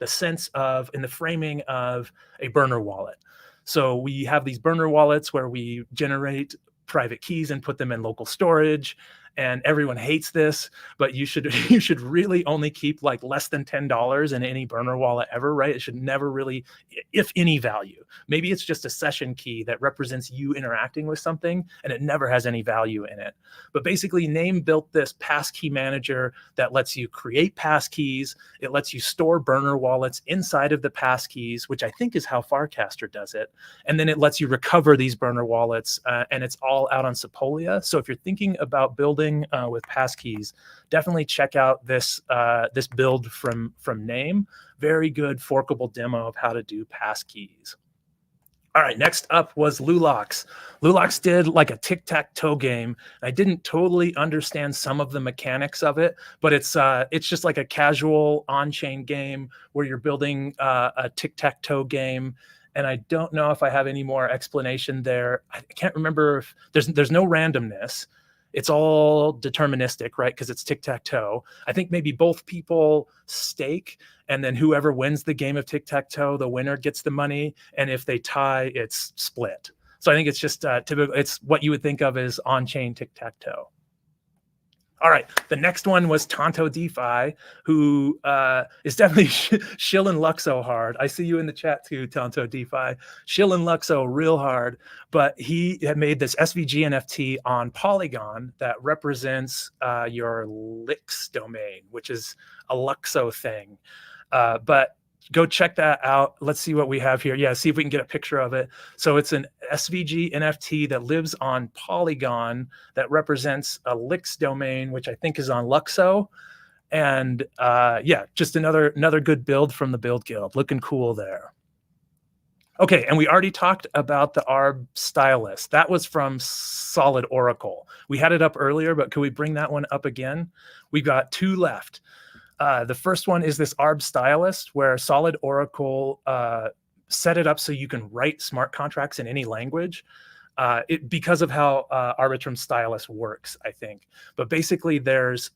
sense of, in the framing of a burner wallet. So we have these burner wallets where we generate private keys and put them in local storage, and everyone hates this, but you should really only keep like less than $10 in any burner wallet ever, right? It should never really, if any, value. Maybe it's just a session key that represents you interacting with something and it never has any value in it. But basically Name built this passkey manager that lets you create passkeys. It lets you store burner wallets inside of the passkeys, which I think is how Farcaster does it. And then it lets you recover these burner wallets, and it's all out on Sepolia. So if you're thinking about building with passkeys, definitely check out this this build from Name. Very good forkable demo of how to do passkeys. All right, next up was Lulox. Lulox did like a tic-tac-toe game. I didn't totally understand some of the mechanics of it, but it's just like a casual on-chain game where you're building a tic-tac-toe game. And I don't know if I have any more explanation there. I can't remember if there's no randomness. It's all deterministic, right? Because it's tic-tac-toe. I think maybe both people stake, and then whoever wins the game of tic-tac-toe, the winner gets the money. And if they tie, it's split. So I think it's just typical. It's what you would think of as on-chain tic-tac-toe. All right, the next one was Tonto DeFi, who is definitely shilling Luxo hard. I see you in the chat too, Tonto DeFi, shilling Luxo real hard. But he had made this SVG NFT on Polygon that represents your Lix domain, which is a Luxo thing. But go check that out. Let's see what we have here. Yeah, see if we can get a picture of it. So it's an SVG NFT that lives on Polygon that represents a Lix domain, which I think is on Luxo. And yeah, just another good build from the Build Guild. Looking cool there. Okay, and we already talked about the ARB stylus. That was from Solid Oracle. We had it up earlier, but could we bring that one up again? We've got two left. The first one is this ARB stylus, where Solid Oracle set it up so you can write smart contracts in any language, because of how Arbitrum stylus works, I think. But basically, there's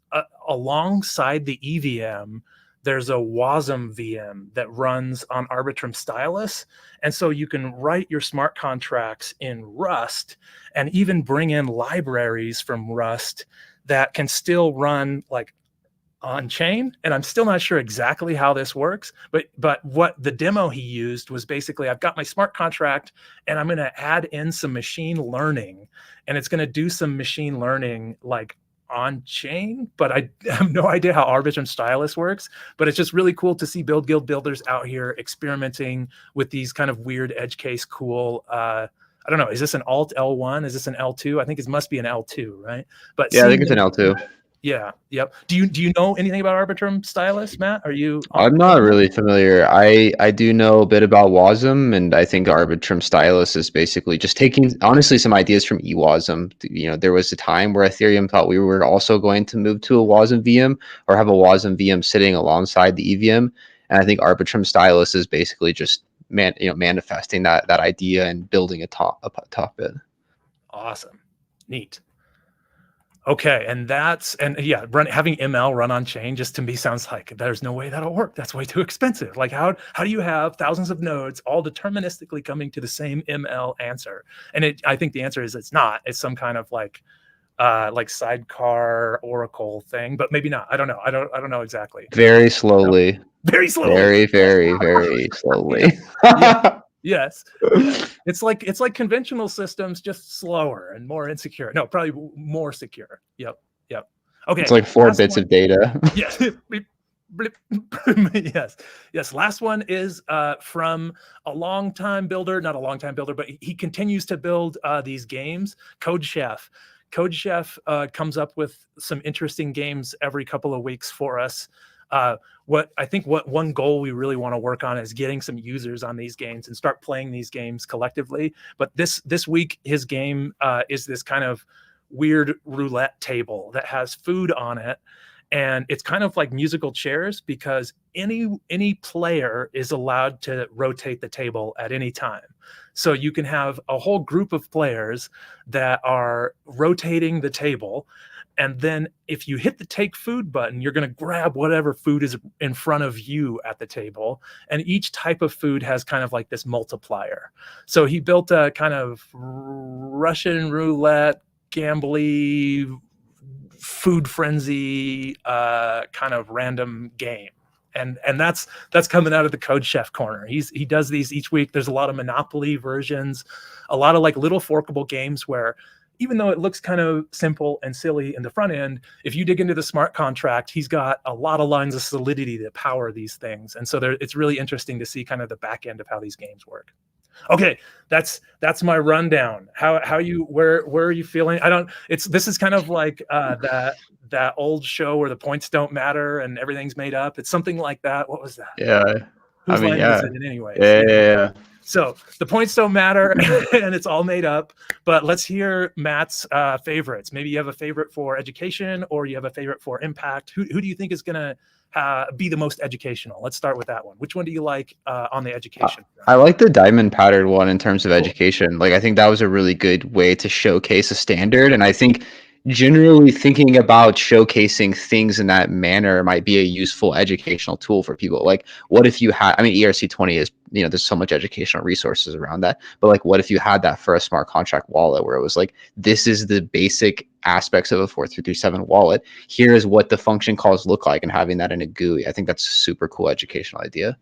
alongside the EVM, there's a WASM VM that runs on Arbitrum stylus. And so you can write your smart contracts in Rust and even bring in libraries from Rust that can still run like on chain. And I'm still not sure exactly how this works, but what the demo he used was basically, I've got my smart contract and I'm going to add in some machine learning, and it's going to do some machine learning like on chain, but I have no idea how Arbitrum stylus works. But it's just really cool to see Build Guild builders out here experimenting with these kind of weird edge case cool, I don't know, is this an alt L1? Is this an L2? I think it must be an L2, right? But Yeah, I think it's an L2. Yeah. Yep. Do you know anything about Arbitrum stylus, Matt? Are you? I'm not really familiar. I do know a bit about WASM, and I think Arbitrum stylus is basically just taking, honestly, some ideas from eWASM. You know, there was a time where Ethereum thought we were also going to move to a WASM VM or have a WASM VM sitting alongside the EVM, and I think Arbitrum stylus is basically just manifesting that idea and building atop it. Awesome. Neat. Okay, and yeah, having ML run on chain just to me sounds like there's no way that'll work. That's way too expensive. Like how do you have thousands of nodes all deterministically coming to the same ML answer? And I think the answer is it's not. It's some kind of like sidecar Oracle thing, but maybe not. I don't know. I don't know exactly. Very slowly. No? Very slowly. Very slowly. Yeah. Yes. It's like conventional systems, just slower and more insecure. No, probably more secure. Yep. Okay. It's like 4 bits of data. Yes. Yes. Last one is from a longtime builder, not a longtime builder, but he continues to build these games. CodeChef comes up with some interesting games every couple of weeks for us. What one goal we really want to work on is getting some users on these games and start playing these games collectively. But this week, his game is this kind of weird roulette table that has food on it. And it's kind of like musical chairs because any player is allowed to rotate the table at any time. So you can have a whole group of players that are rotating the table. And then if you hit the take food button, you're going to grab whatever food is in front of you at the table. And each type of food has kind of like this multiplier. So he built a kind of Russian roulette, gambly, food frenzy kind of random game. And that's coming out of the Code Chef corner. He does these each week. There's a lot of Monopoly versions, a lot of like little forkable games where even though it looks kind of simple and silly in the front end, if you dig into the smart contract, he's got a lot of lines of solidity that power these things. And so it's really interesting to see kind of the back end of how these games work. Okay, that's my rundown. Where are you feeling? This is kind of like that old show where the points don't matter and everything's made up. It's something like that. What was that? Yeah. Whose line was it in anyway? Yeah. So the points don't matter and it's all made up, but let's hear Matt's favorites. Maybe you have a favorite for education or you have a favorite for impact. Who do you think is going to be the most educational? Let's start with that one. Which one do you like on the education? I like the diamond pattern one in terms of education. Like, I think that was a really good way to showcase a standard. And I think generally thinking about showcasing things in that manner might be a useful educational tool for people. Like, what if you had, I mean, ERC20 is, there's so much educational resources around that, but like, what if you had that for a smart contract wallet where it was like, this is the basic aspects of a 4337 wallet. Here is what the function calls look like, and having that in a GUI. I think that's a super cool educational idea.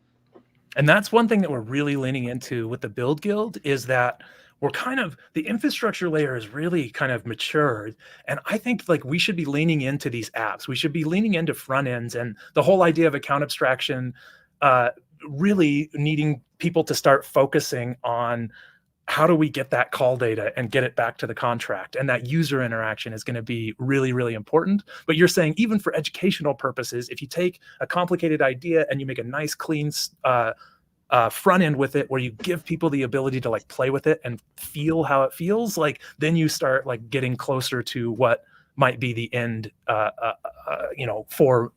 And that's one thing that we're really leaning into with the Build Guild is that we're kind of, the infrastructure layer is really kind of matured. And I think like we should be leaning into these apps. We should be leaning into front ends and the whole idea of account abstraction, really needing people to start focusing on how do we get that call data and get it back to the contract? And that user interaction is going to be really, really important. But you're saying even for educational purposes, if you take a complicated idea and you make a nice, clean front end with it, where you give people the ability to like play with it and feel how it feels, like then you start like getting closer to what might be the end, for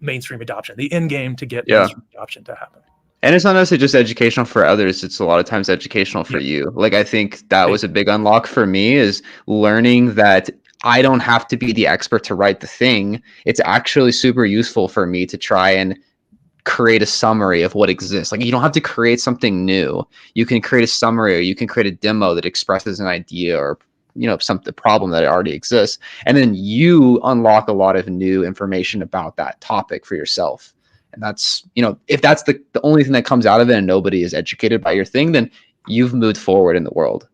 mainstream adoption, the end game to get mainstream adoption to happen. And it's not necessarily just educational for others. It's a lot of times educational for you. Like, I think that was a big unlock for me, is learning that I don't have to be the expert to write the thing. It's actually super useful for me to try and create a summary of what exists. Like, you don't have to create something new. You can create a summary, or you can create a demo that expresses an idea or the problem that already exists. And then you unlock a lot of new information about that topic for yourself. And that's, if that's the only thing that comes out of it and nobody is educated by your thing, then you've moved forward in the world.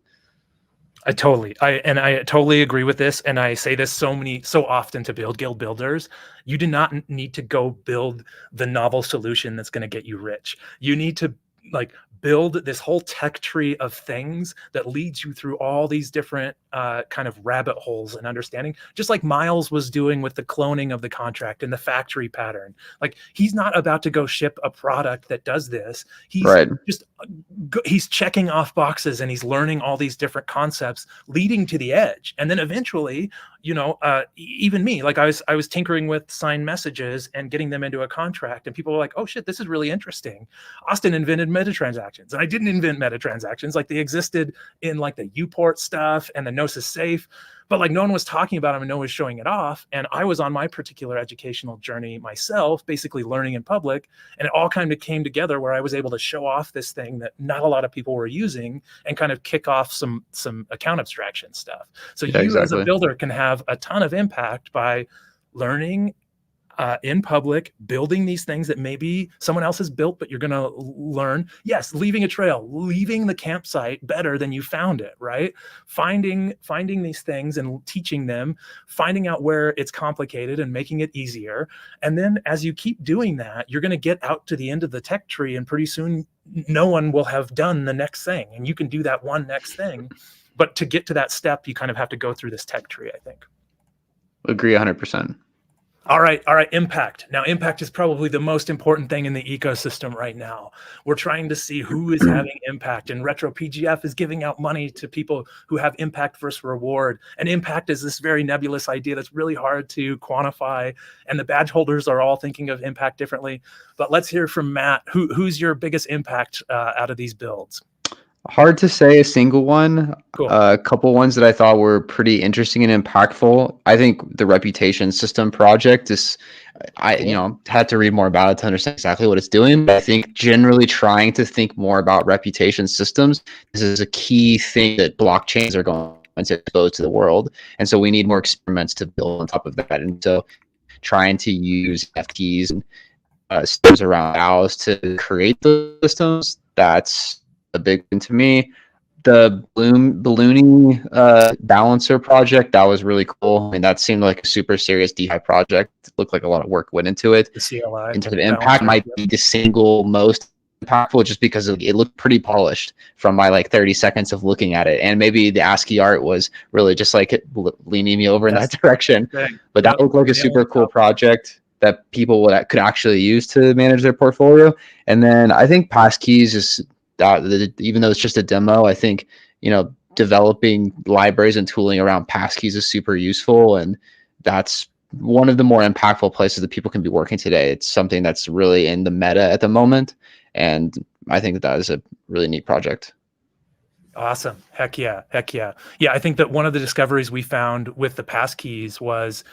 I totally agree with this. And I say this so often to Build Guild builders. You do not need to go build the novel solution that's going to get you rich. You need to like build this whole tech tree of things that leads you through all these different kind of rabbit holes and understanding, just like Miles was doing with the cloning of the contract and the factory pattern. Like, he's not about to go ship a product that does this. He's he's checking off boxes and he's learning all these different concepts leading to the edge. And then eventually, even me, like I was tinkering with signed messages and getting them into a contract, and people were like, oh shit, this is really interesting. Austin invented meta transactions, and I didn't invent meta transactions. Like, they existed in like the Uport stuff and the Gnosis Safe, but like no one was talking about them and no one was showing it off. And I was on my particular educational journey myself, basically learning in public, and it all kind of came together where I was able to show off this thing that not a lot of people were using and kind of kick off some account abstraction stuff. So as a builder can have a ton of impact by learning in public, building these things that maybe someone else has built, but you're going to learn. Yes, leaving a trail, leaving the campsite better than you found it, right? Finding these things and teaching them, finding out where it's complicated and making it easier. And then as you keep doing that, you're going to get out to the end of the tech tree, and pretty soon no one will have done the next thing. And you can do that one next thing. But to get to that step, you kind of have to go through this tech tree, I think. Agree 100%. All right. Impact. Now, impact is probably the most important thing in the ecosystem right now. We're trying to see who is having impact, and Retro PGF is giving out money to people who have impact versus reward. And impact is this very nebulous idea that's really hard to quantify, and the badge holders are all thinking of impact differently. But let's hear from Matt. Who's your biggest impact out of these builds? Hard to say a single one. Cool. A couple ones that I thought were pretty interesting and impactful. I think the reputation system project is, had to read more about it to understand exactly what it's doing. But I think generally trying to think more about reputation systems, this is a key thing that blockchains are going to expose to the world. And so we need more experiments to build on top of that. And so trying to use FTs and systems around DAOs to create the systems, that's a big thing to me. The ballooning balancer project, that was really cool. I mean, that seemed like a super serious DeFi project. It looked like a lot of work went into it. The CLI in terms of impact, might be the single most impactful, just because it looked pretty polished from my like 30 seconds of looking at it. And maybe the ASCII art was really just like it leaning me over in that direction. But that looked like a super cool project that people could actually use to manage their portfolio. And then I think passkeys is, even though it's just a demo, I think, developing libraries and tooling around passkeys is super useful. And that's one of the more impactful places that people can be working today. It's something that's really in the meta at the moment. And I think that is a really neat project. Awesome. Heck yeah. Yeah, I think that one of the discoveries we found with the passkeys was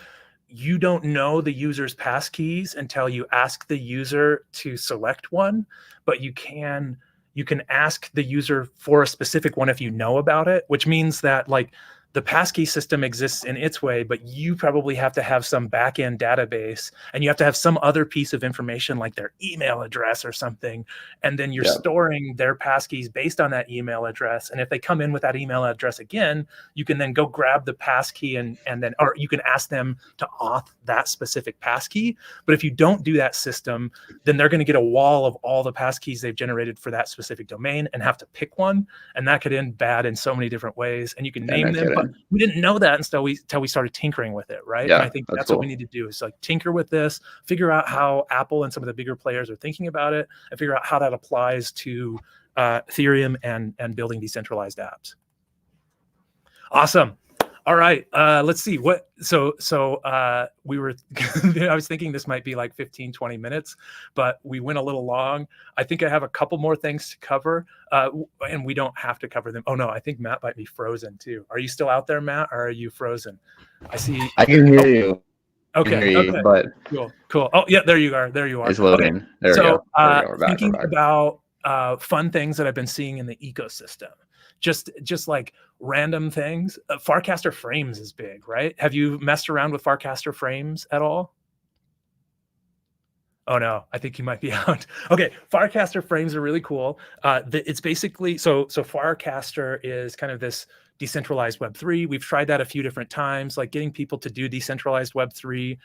you don't know the user's passkeys until you ask the user to select one, but you can ask the user for a specific one if you know about it, which means that like the passkey system exists in its way, but you probably have to have some backend database, and you have to have some other piece of information like their email address or something. And then you're storing their passkeys based on that email address. And if they come in with that email address again, you can then go grab the passkey and then, or you can ask them to auth that specific passkey. But if you don't do that system, then they're going to get a wall of all the passkeys they've generated for that specific domain and have to pick one. And that could end bad in so many different ways. And you can name them, but we didn't know that until we started tinkering with it, right? Yeah, and I think that's what we need to do is like tinker with this, figure out how Apple and some of the bigger players are thinking about it, and figure out how that applies to Ethereum and building decentralized apps. Awesome. All right, let's see what. So we were. I was thinking this might be like 15, 20 minutes, but we went a little long. I think I have a couple more things to cover, and we don't have to cover them. Oh no, I think Matt might be frozen too. Are you still out there, Matt, or are you frozen? I see. I can hear you. Okay. You, but cool. Oh yeah, there you are. It's loading. Okay. There we go. Thinking about fun things that I've been seeing in the ecosystem. Just like random things. Farcaster frames is big, right? Have you messed around with Farcaster frames at all? Oh no, I think you might be out. Okay, Farcaster frames are really cool. It's basically, so Farcaster is kind of this decentralized Web3. We've tried that a few different times, like getting people to do decentralized Web3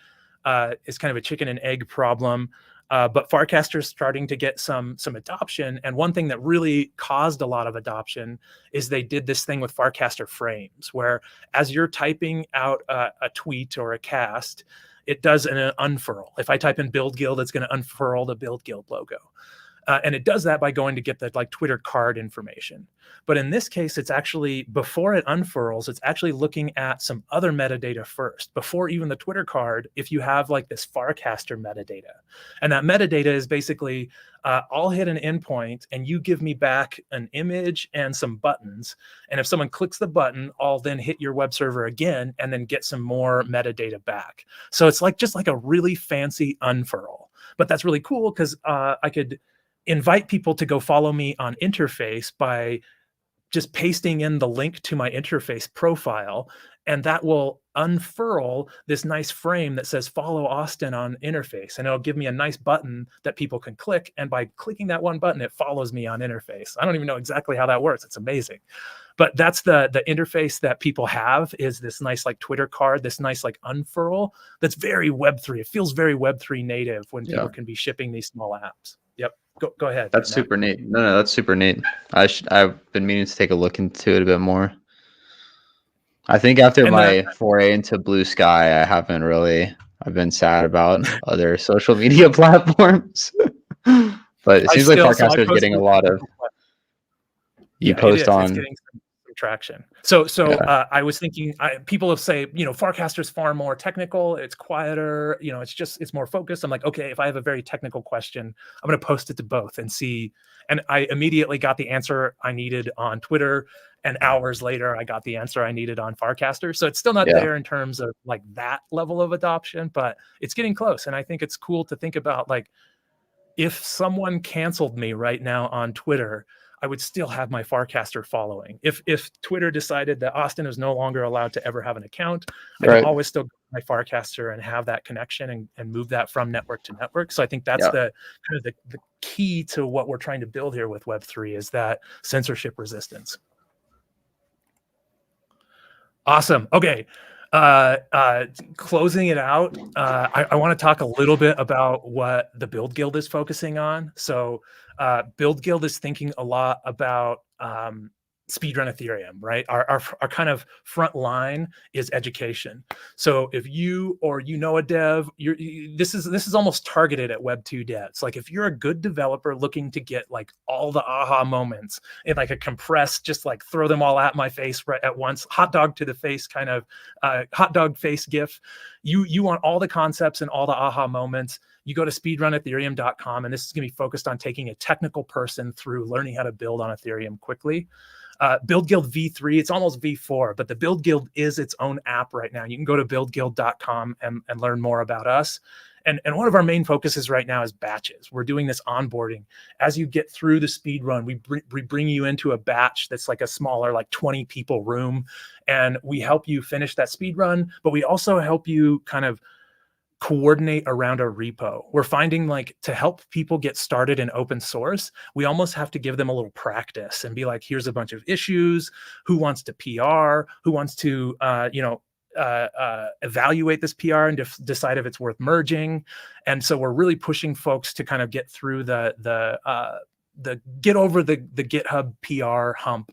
is kind of a chicken and egg problem. But Farcaster is starting to get some adoption. And one thing that really caused a lot of adoption is they did this thing with Farcaster frames, where as you're typing out a tweet or a cast, it does an unfurl. If I type in BuidlGuidl, it's going to unfurl the BuidlGuidl logo. And it does that by going to get the like Twitter card information. But in this case, it's actually, before it unfurls, it's actually looking at some other metadata first, before even the Twitter card, if you have like this Farcaster metadata. And that metadata is basically, I'll hit an endpoint and you give me back an image and some buttons. And if someone clicks the button, I'll then hit your web server again and then get some more metadata back. So it's like just like a really fancy unfurl. But that's really cool because I could invite people to go follow me on Interface by just pasting in the link to my Interface profile, and that will unfurl this nice frame that says follow Austin on Interface, and it'll give me a nice button that people can click, and by clicking that one button, it follows me on Interface. I don't even know exactly how that works. It's amazing. But that's the interface that people have, is this nice like Twitter card, this nice like unfurl that's very Web3. It feels very Web3 native when people can be shipping these small apps. Yep. Go ahead. That's super neat. No, that's super neat. I've been meaning to take a look into it a bit more. I think after my foray into Blue Sky, I haven't really I've been sad about other social media platforms. But it seems like so I Farcaster is getting posted a lot of. You Yeah, it post is. It's on. getting some traction. So Yeah. I was thinking, people have say, Farcaster's far more technical. It's quieter. It's more focused. I'm like, okay, if I have a very technical question, I'm going to post it to both and see. And I immediately got the answer I needed on Twitter. And hours later, I got the answer I needed on Farcaster. So it's still not Yeah. there in terms of like that level of adoption, but it's getting close. And I think it's cool to think about, like, if someone canceled me right now on Twitter, I would still have my Farcaster following. If Twitter decided that Austin is no longer allowed to ever have an account, I can Right. always still go to my Farcaster and have that connection and move that from network to network. So I think that's Yeah. the kind of the key to what we're trying to build here with Web3 is that censorship resistance. Awesome. Okay. Closing it out, I want to talk a little bit about what the Build Guild is focusing on. So Build Guild is thinking a lot about speedrun Ethereum, right? Our kind of front line is education. So if you a dev, this is almost targeted at Web 2 devs. Like if you're a good developer looking to get like all the aha moments in like a compressed, just like throw them all at my face right at once, hot dog to the face kind of hot dog face gif. You want all the concepts and all the aha moments. You go to speedrunethereum.com, and this is going to be focused on taking a technical person through learning how to build on Ethereum quickly. Build Guild V3, it's almost V4, but the Build Guild is its own app right now. You can go to buildguild.com and learn more about us. And one of our main focuses right now is batches. We're doing this onboarding. As you get through the speed run, we bring you into a batch that's like a smaller, like 20 people room. And we help you finish that speed run, but we also help you kind of coordinate around a repo. We're finding like to help people get started in open source, we almost have to give them a little practice and be like, here's a bunch of issues, who wants to PR, who wants to, evaluate this PR and decide if it's worth merging. And so we're really pushing folks to kind of get through the get over the GitHub PR hump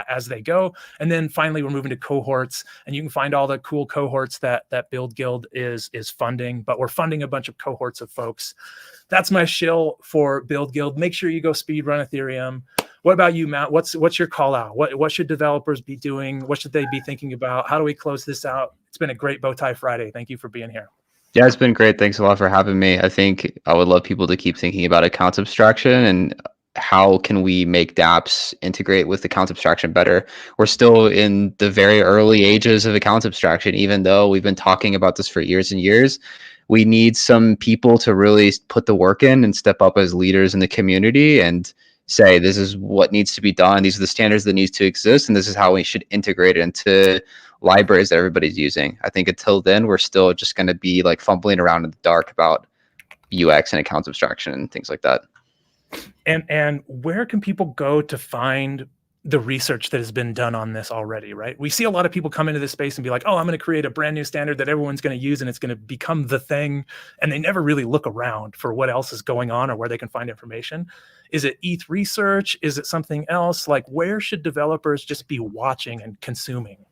as they go. And then finally, we're moving to cohorts, and you can find all the cool cohorts that Build Guild is funding, but we're funding a bunch of cohorts of folks. That's my shill for Build Guild. Make sure you go speedrun Ethereum. What about you, Matt? What's your call out? What should developers be doing? What should they be thinking about? How do we close this out? It's been a great Bow Tie Friday. Thank you for being here. Yeah, it's been great. Thanks a lot for having me. I think I would love people to keep thinking about account abstraction and how can we make dApps integrate with account abstraction better. We're still in the very early ages of account abstraction, even though we've been talking about this for years and years. We need some people to really put the work in and step up as leaders in the community and say, this is what needs to be done. These are the standards that needs to exist. And this is how we should integrate it into libraries that everybody's using. I think until then, we're still just going to be like fumbling around in the dark about UX and account abstraction and things like that. And where can people go to find the research that has been done on this already, right? We see a lot of people come into this space and be like, oh, I'm going to create a brand new standard that everyone's going to use and it's going to become the thing. And they never really look around for what else is going on or where they can find information. Is it ETH research? Is it something else? Like, where should developers just be watching and consuming?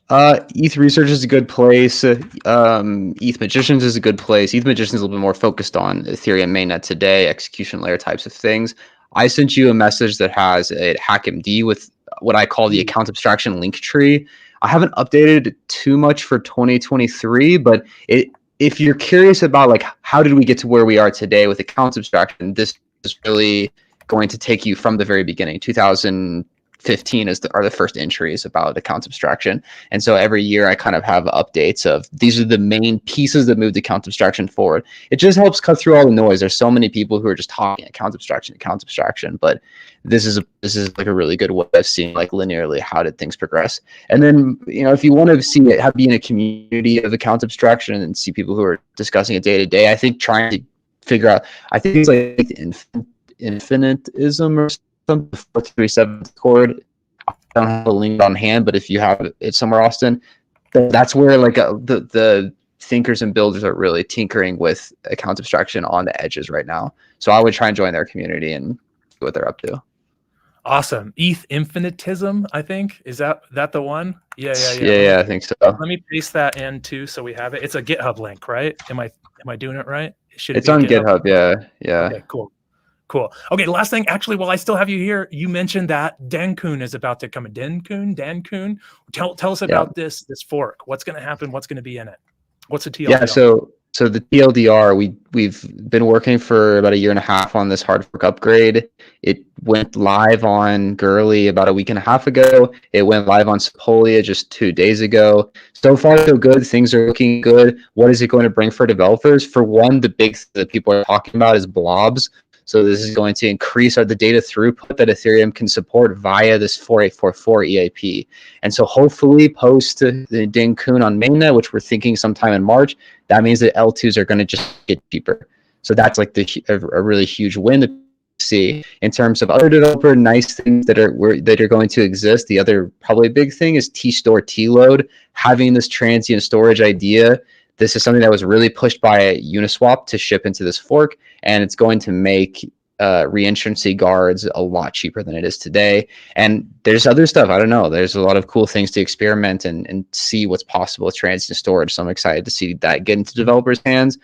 ETH research is a good place. ETH Magicians is a good place. ETH Magicians is a little bit more focused on Ethereum mainnet today, execution layer types of things. I sent you a message that has a HackMD with what I call the account abstraction link tree. I haven't updated too much for 2023, but if you're curious about like how did we get to where we are today with account abstraction, this is really going to take you from the very beginning. 2015 are the first entries about account abstraction. And so every year I kind of have updates of these are the main pieces that move the account abstraction forward. It just helps cut through all the noise. There's so many people who are just talking account abstraction, but this is like a really good way of seeing like linearly how did things progress. And then, if you want to see it, be in a community of account abstraction and see people who are discussing it day to day, I think trying to figure out, I think it's like infinitism or something, 437 chord. I don't have a link on hand, but if you have it somewhere, Austin, that's where like the thinkers and builders are really tinkering with account abstraction on the edges right now. So I would try and join their community and see what they're up to. Awesome. ETH infinitism, I think. Is that the one? Yeah. Yeah, I think so. Let me paste that in too, so we have it. It's a GitHub link, right? Am I doing it right? Should it It's be a on GitHub? GitHub. Yeah. Okay, cool. Okay, last thing. Actually, while I still have you here, you mentioned that Dankun is about to come. Dankun. Tell us about this fork. What's going to happen? What's going to be in it? What's the TLDR? Yeah, so the TLDR, we've been working for about a year and a half on this hard fork upgrade. It went live on Gurley about a week and a half ago. It went live on Sepolia just 2 days ago. So far, so good. Things are looking good. What is it going to bring for developers? For one, the big thing that people are talking about is blobs. So this is going to increase the data throughput that Ethereum can support via this 4844 EAP. And so hopefully post the Dankun on mainnet, which we're thinking sometime in March, that means that L2s are going to just get cheaper. So that's like a really huge win to see. In terms of other developer nice things that are going to exist, the other probably big thing is T-Store T-Load. Having this transient storage idea, this is something that was really pushed by Uniswap to ship into this fork, and it's going to make reentrancy guards a lot cheaper than it is today. And there's other stuff. I don't know. There's a lot of cool things to experiment and see what's possible with transient storage. So I'm excited to see that get into developers' hands.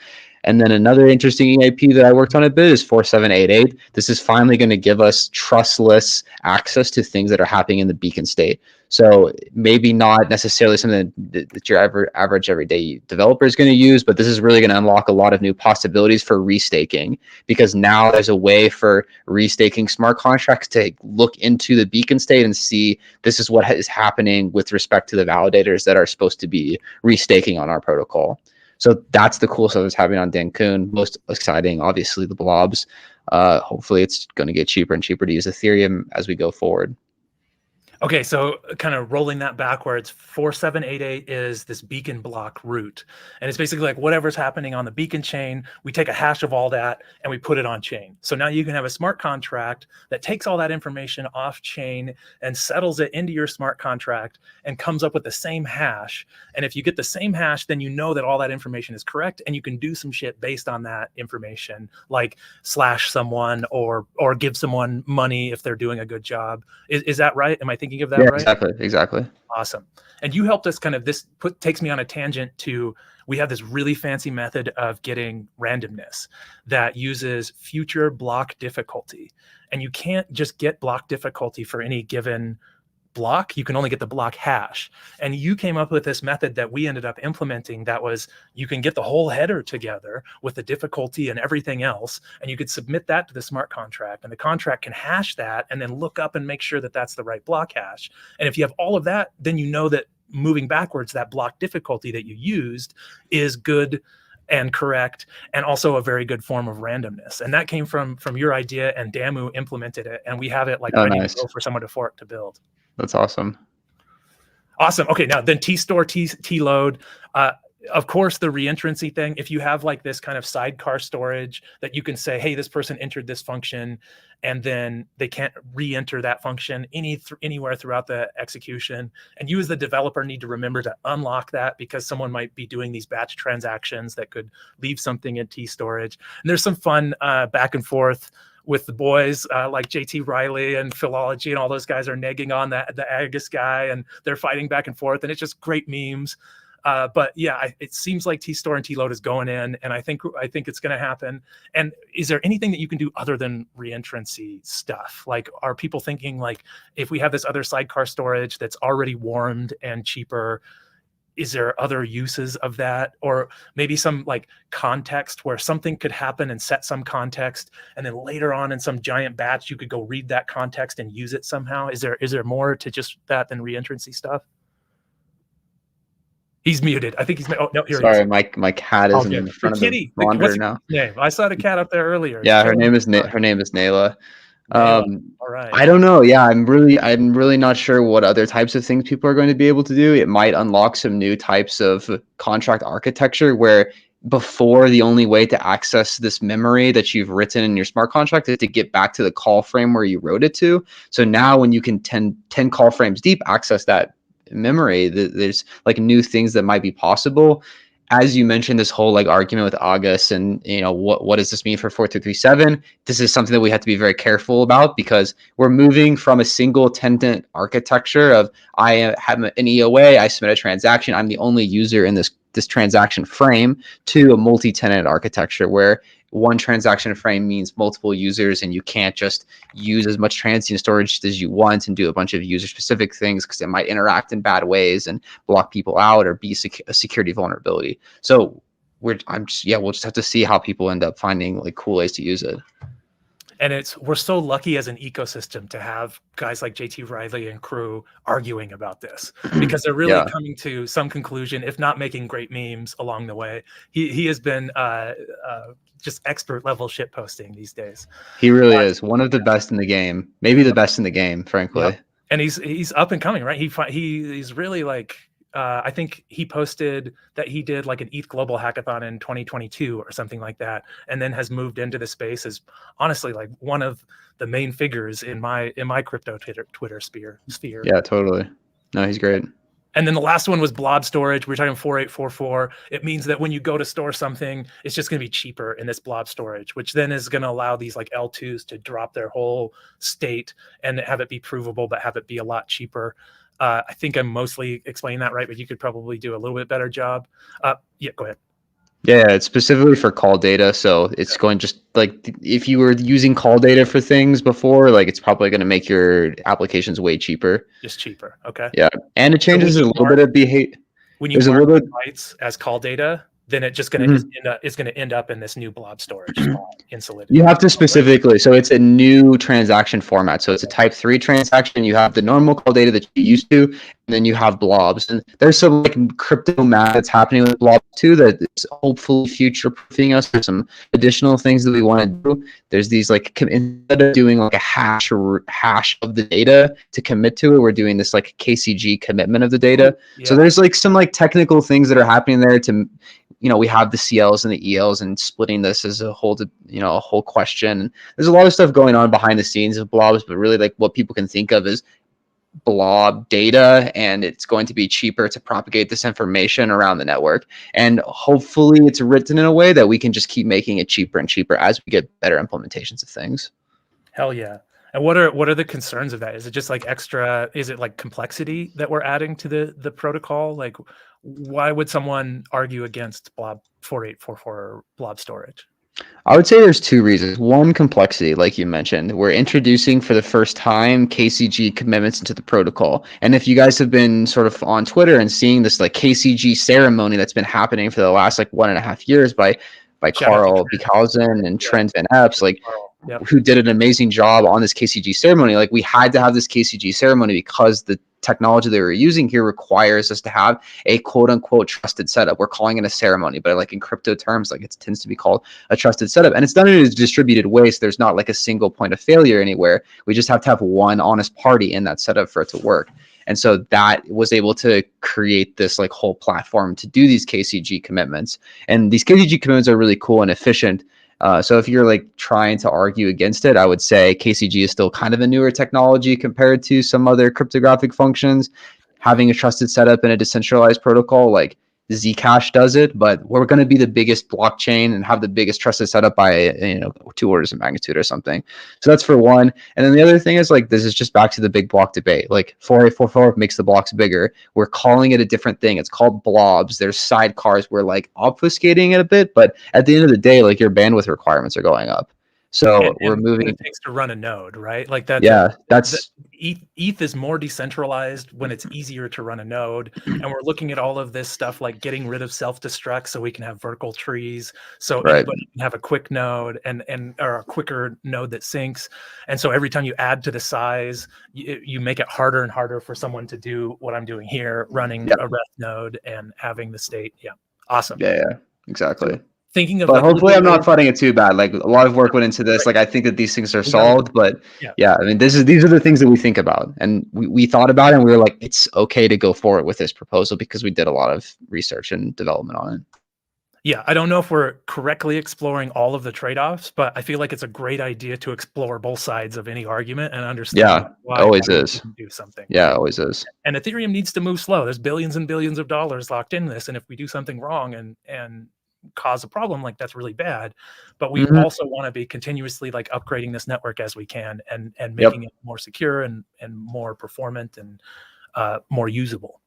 And then another interesting EAP that I worked on a bit is 4788. This is finally going to give us trustless access to things that are happening in the beacon state. So maybe not necessarily something that your average everyday developer is going to use, but this is really going to unlock a lot of new possibilities for restaking, because now there's a way for restaking smart contracts to look into the beacon state and see this is what is happening with respect to the validators that are supposed to be restaking on our protocol. So that's the cool stuff that's happening on Dankun. Most exciting, obviously, the blobs. Hopefully it's going to get cheaper and cheaper to use Ethereum as we go forward. Okay, so kind of rolling that backwards, 4788 is this beacon block root. And it's basically like whatever's happening on the beacon chain, we take a hash of all that and we put it on chain. So now you can have a smart contract that takes all that information off chain and settles it into your smart contract and comes up with the same hash. And if you get the same hash, then you know that all that information is correct and you can do some shit based on that information, like slash someone or give someone money if they're doing a good job. Is that right? Am I thinking of that right? Exactly. Awesome. And you helped us kind of, takes me on a tangent to, we have this really fancy method of getting randomness that uses future block difficulty. And you can't just get block difficulty for any given block. You can only get the block hash. And you came up with this method that we ended up implementing that was, you can get the whole header together with the difficulty and everything else, and you could submit that to the smart contract, and the contract can hash that and then look up and make sure that that's the right block hash. And if you have all of that, then you know that moving backwards, that block difficulty that you used is good and correct, and also a very good form of randomness. And that came from your idea, and Damu implemented it, and we have it like ready to go for someone to fork to build. That's awesome. Awesome. Okay, now then T-Store, T-Load. Of course, the reentrancy thing, if you have like this kind of sidecar storage that you can say, hey, this person entered this function, and then they can't re-enter that function anywhere throughout the execution. And you as the developer need to remember to unlock that, because someone might be doing these batch transactions that could leave something in T-Storage. And there's some fun back and forth with the boys like JT Riley and Philology, and all those guys are negging on the Agus guy, and they're fighting back and forth, and it's just great memes. But yeah, it seems like T-Store and T-Load is going in, and I think it's going to happen. And is there anything that you can do other than reentrancy stuff? Like, are people thinking like, if we have this other sidecar storage that's already warmed and cheaper, is there other uses of that? Or maybe some like context where something could happen and set some context, and then later on in some giant batch, you could go read that context and use it somehow? Is there more to just that than reentrancy stuff? He's muted. I think he's, oh no, here he is. Sorry, my cat is in front of the monitor now. Name? I saw the cat up there earlier. Yeah, her name is Nayla. All right. I don't know. Yeah, I'm really not sure what other types of things people are going to be able to do. It might unlock some new types of contract architecture where before the only way to access this memory that you've written in your smart contract is to get back to the call frame where you wrote it to. So now when you can 10 call frames deep access that memory, there's like new things that might be possible. as you mentioned, this whole like argument with August and what does this mean for 4337? This is something that we have to be very careful about because we're moving from a single tenant architecture of I have an EOA, I submit a transaction, I'm the only user in this transaction frame, to a multi-tenant architecture where one transaction frame means multiple users and you can't just use as much transient storage as you want and do a bunch of user specific things because it might interact in bad ways and block people out or be a security vulnerability. So we'll just have to see how people end up finding like cool ways to use it. And we're so lucky as an ecosystem to have guys like JT Riley and crew arguing about this because they're really coming to some conclusion, if not making great memes along the way. He has been just expert level shit posting these days. He really is one of the best in the game, maybe the best in the game, frankly. Yep. And he's up and coming, right? He's really like. I think he posted that he did like an ETH Global Hackathon in 2022 or something like that, and then has moved into the space as honestly like one of the main figures in my crypto Twitter sphere. Yeah, totally. No, he's great. And then the last one was blob storage. We're talking 4844. It means that when you go to store something, it's just going to be cheaper in this blob storage, which then is going to allow these like L2s to drop their whole state and have it be provable, but have it be a lot cheaper. I think I'm mostly explaining that right, but you could probably do a little bit better job. Yeah, go ahead. Yeah, it's specifically for call data. So it's going just like if you were using call data for things before, like it's probably going to make your applications way cheaper. Just cheaper. Okay. Yeah. And it changes a little bit of behavior. When you mark bytes as call data, then it's just going to end up in this new blob storage in Solidity. You have to specifically, so it's a new transaction format. So it's a type 3 transaction. You have the normal call data that you used to, and then you have blobs. And there's some like crypto math that's happening with blobs too that is hopefully future proofing us. There's some additional things that we want to do. There's these like, instead of doing like a hash of the data to commit to it, we're doing this like KCG commitment of the data. Yeah. So there's like some like technical things that are happening there to, we have the CLs and the ELs and splitting this as a whole, a whole question. There's a lot of stuff going on behind the scenes of blobs, but really like what people can think of is blob data, and it's going to be cheaper to propagate this information around the network. And hopefully it's written in a way that we can just keep making it cheaper and cheaper as we get better implementations of things. Hell yeah. And what are the concerns of that? Is it just like extra, is it like complexity that we're adding to the protocol? Like why would someone argue against blob 4844 blob storage? I would say there's two reasons. One, complexity, like you mentioned. We're introducing for the first time KCG commitments into the protocol. And if you guys have been sort of on Twitter and seeing this like KCG ceremony that's been happening for the last like 1.5 years by Carl Bickhausen and Trent Van Epps, like who did an amazing job on this KCG ceremony. Like we had to have this KCG ceremony because the technology they were using here requires us to have a quote unquote trusted setup. We're calling it a ceremony, but like in crypto terms, like it tends to be called a trusted setup. And it's done in a distributed way. So there's not like a single point of failure anywhere. We just have to have one honest party in that setup for it to work. And so that was able to create this like whole platform to do these KCG commitments. And these KCG commitments are really cool and efficient. So if you're like trying to argue against it, I would say KCG is still kind of a newer technology compared to some other cryptographic functions. Having a trusted setup in a decentralized protocol like Zcash does it, but we're going to be the biggest blockchain and have the biggest trusted setup by 2 orders of magnitude or something. So that's for one. And then the other thing is like this is just back to the big block debate. Like 4844 makes the blocks bigger. We're calling it a different thing. It's called blobs. There's sidecars. We're like obfuscating it a bit, but at the end of the day, like your bandwidth requirements are going up. So we're moving. It takes to run a node, right? Like that. Yeah, that's ETH is more decentralized when it's easier to run a node, and we're looking at all of this stuff like getting rid of self-destruct so we can have vertical trees, so anybody can have a quick node and or a quicker node that syncs. And so every time you add to the size, you make it harder and harder for someone to do what I'm doing here, running a rest node and having the state. Yeah, awesome. Yeah, exactly. Thinking of but hopefully I'm not fighting it too bad. Like a lot of work went into this. Like I think that these things are solved, but I mean, these are the things that we think about, and we thought about it and we were like, it's okay to go forward with this proposal because we did a lot of research and development on it. Yeah, I don't know if we're correctly exploring all of the trade-offs, but I feel like it's a great idea to explore both sides of any argument and understand Yeah, why always we is. can do something. Yeah, always is. And Ethereum needs to move slow. There's billions and billions of dollars locked in this, and if we do something wrong and cause a problem, like that's really bad. But we Mhm. also want to be continuously like upgrading this network as we can and making it more secure and more performant and more usable.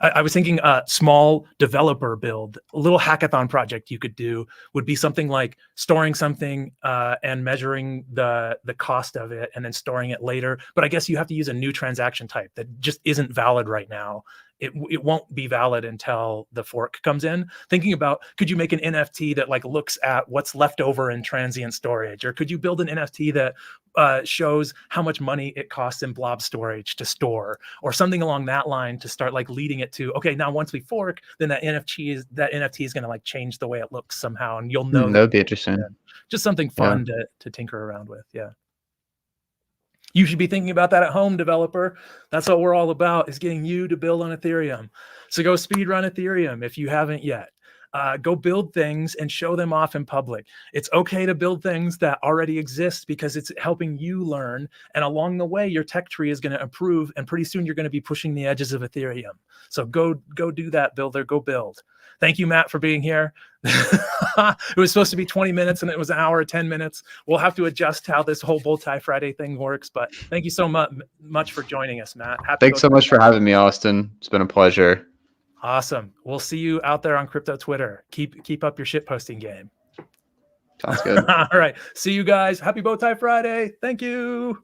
I was thinking a small developer build, a little hackathon project you could do would be something like storing something and measuring the cost of it and then storing it later. But I guess you have to use a new transaction type that just isn't valid right now. It won't be valid until the fork comes in. Thinking about, could you make an NFT that like looks at what's left over in transient storage? Or could you build an NFT that shows how much money it costs in blob storage to store, or something along that line to start like leading it to, okay, now once we fork, then that NFT is going to like change the way it looks somehow, and you'll know That would be interesting. just something fun to tinker around with. Yeah. You should be thinking about that at home, developer. That's what we're all about, is getting you to build on Ethereum. So go speedrun Ethereum if you haven't yet. Go build things and show them off in public. It's okay to build things that already exist because it's helping you learn. And along the way, your tech tree is going to improve. And pretty soon you're going to be pushing the edges of Ethereum. So go do that, builder. Go build. Thank you, Matt, for being here. It was supposed to be 20 minutes and it was an hour, 10 minutes. We'll have to adjust how this whole Bow Tie Friday thing works. But thank you so much for joining us, Matt. Thanks so much for having me, Austin. It's been a pleasure. Awesome. We'll see you out there on crypto Twitter. Keep up your shit posting game. Sounds good. All right. See you guys. Happy Bow Tie Friday. Thank you.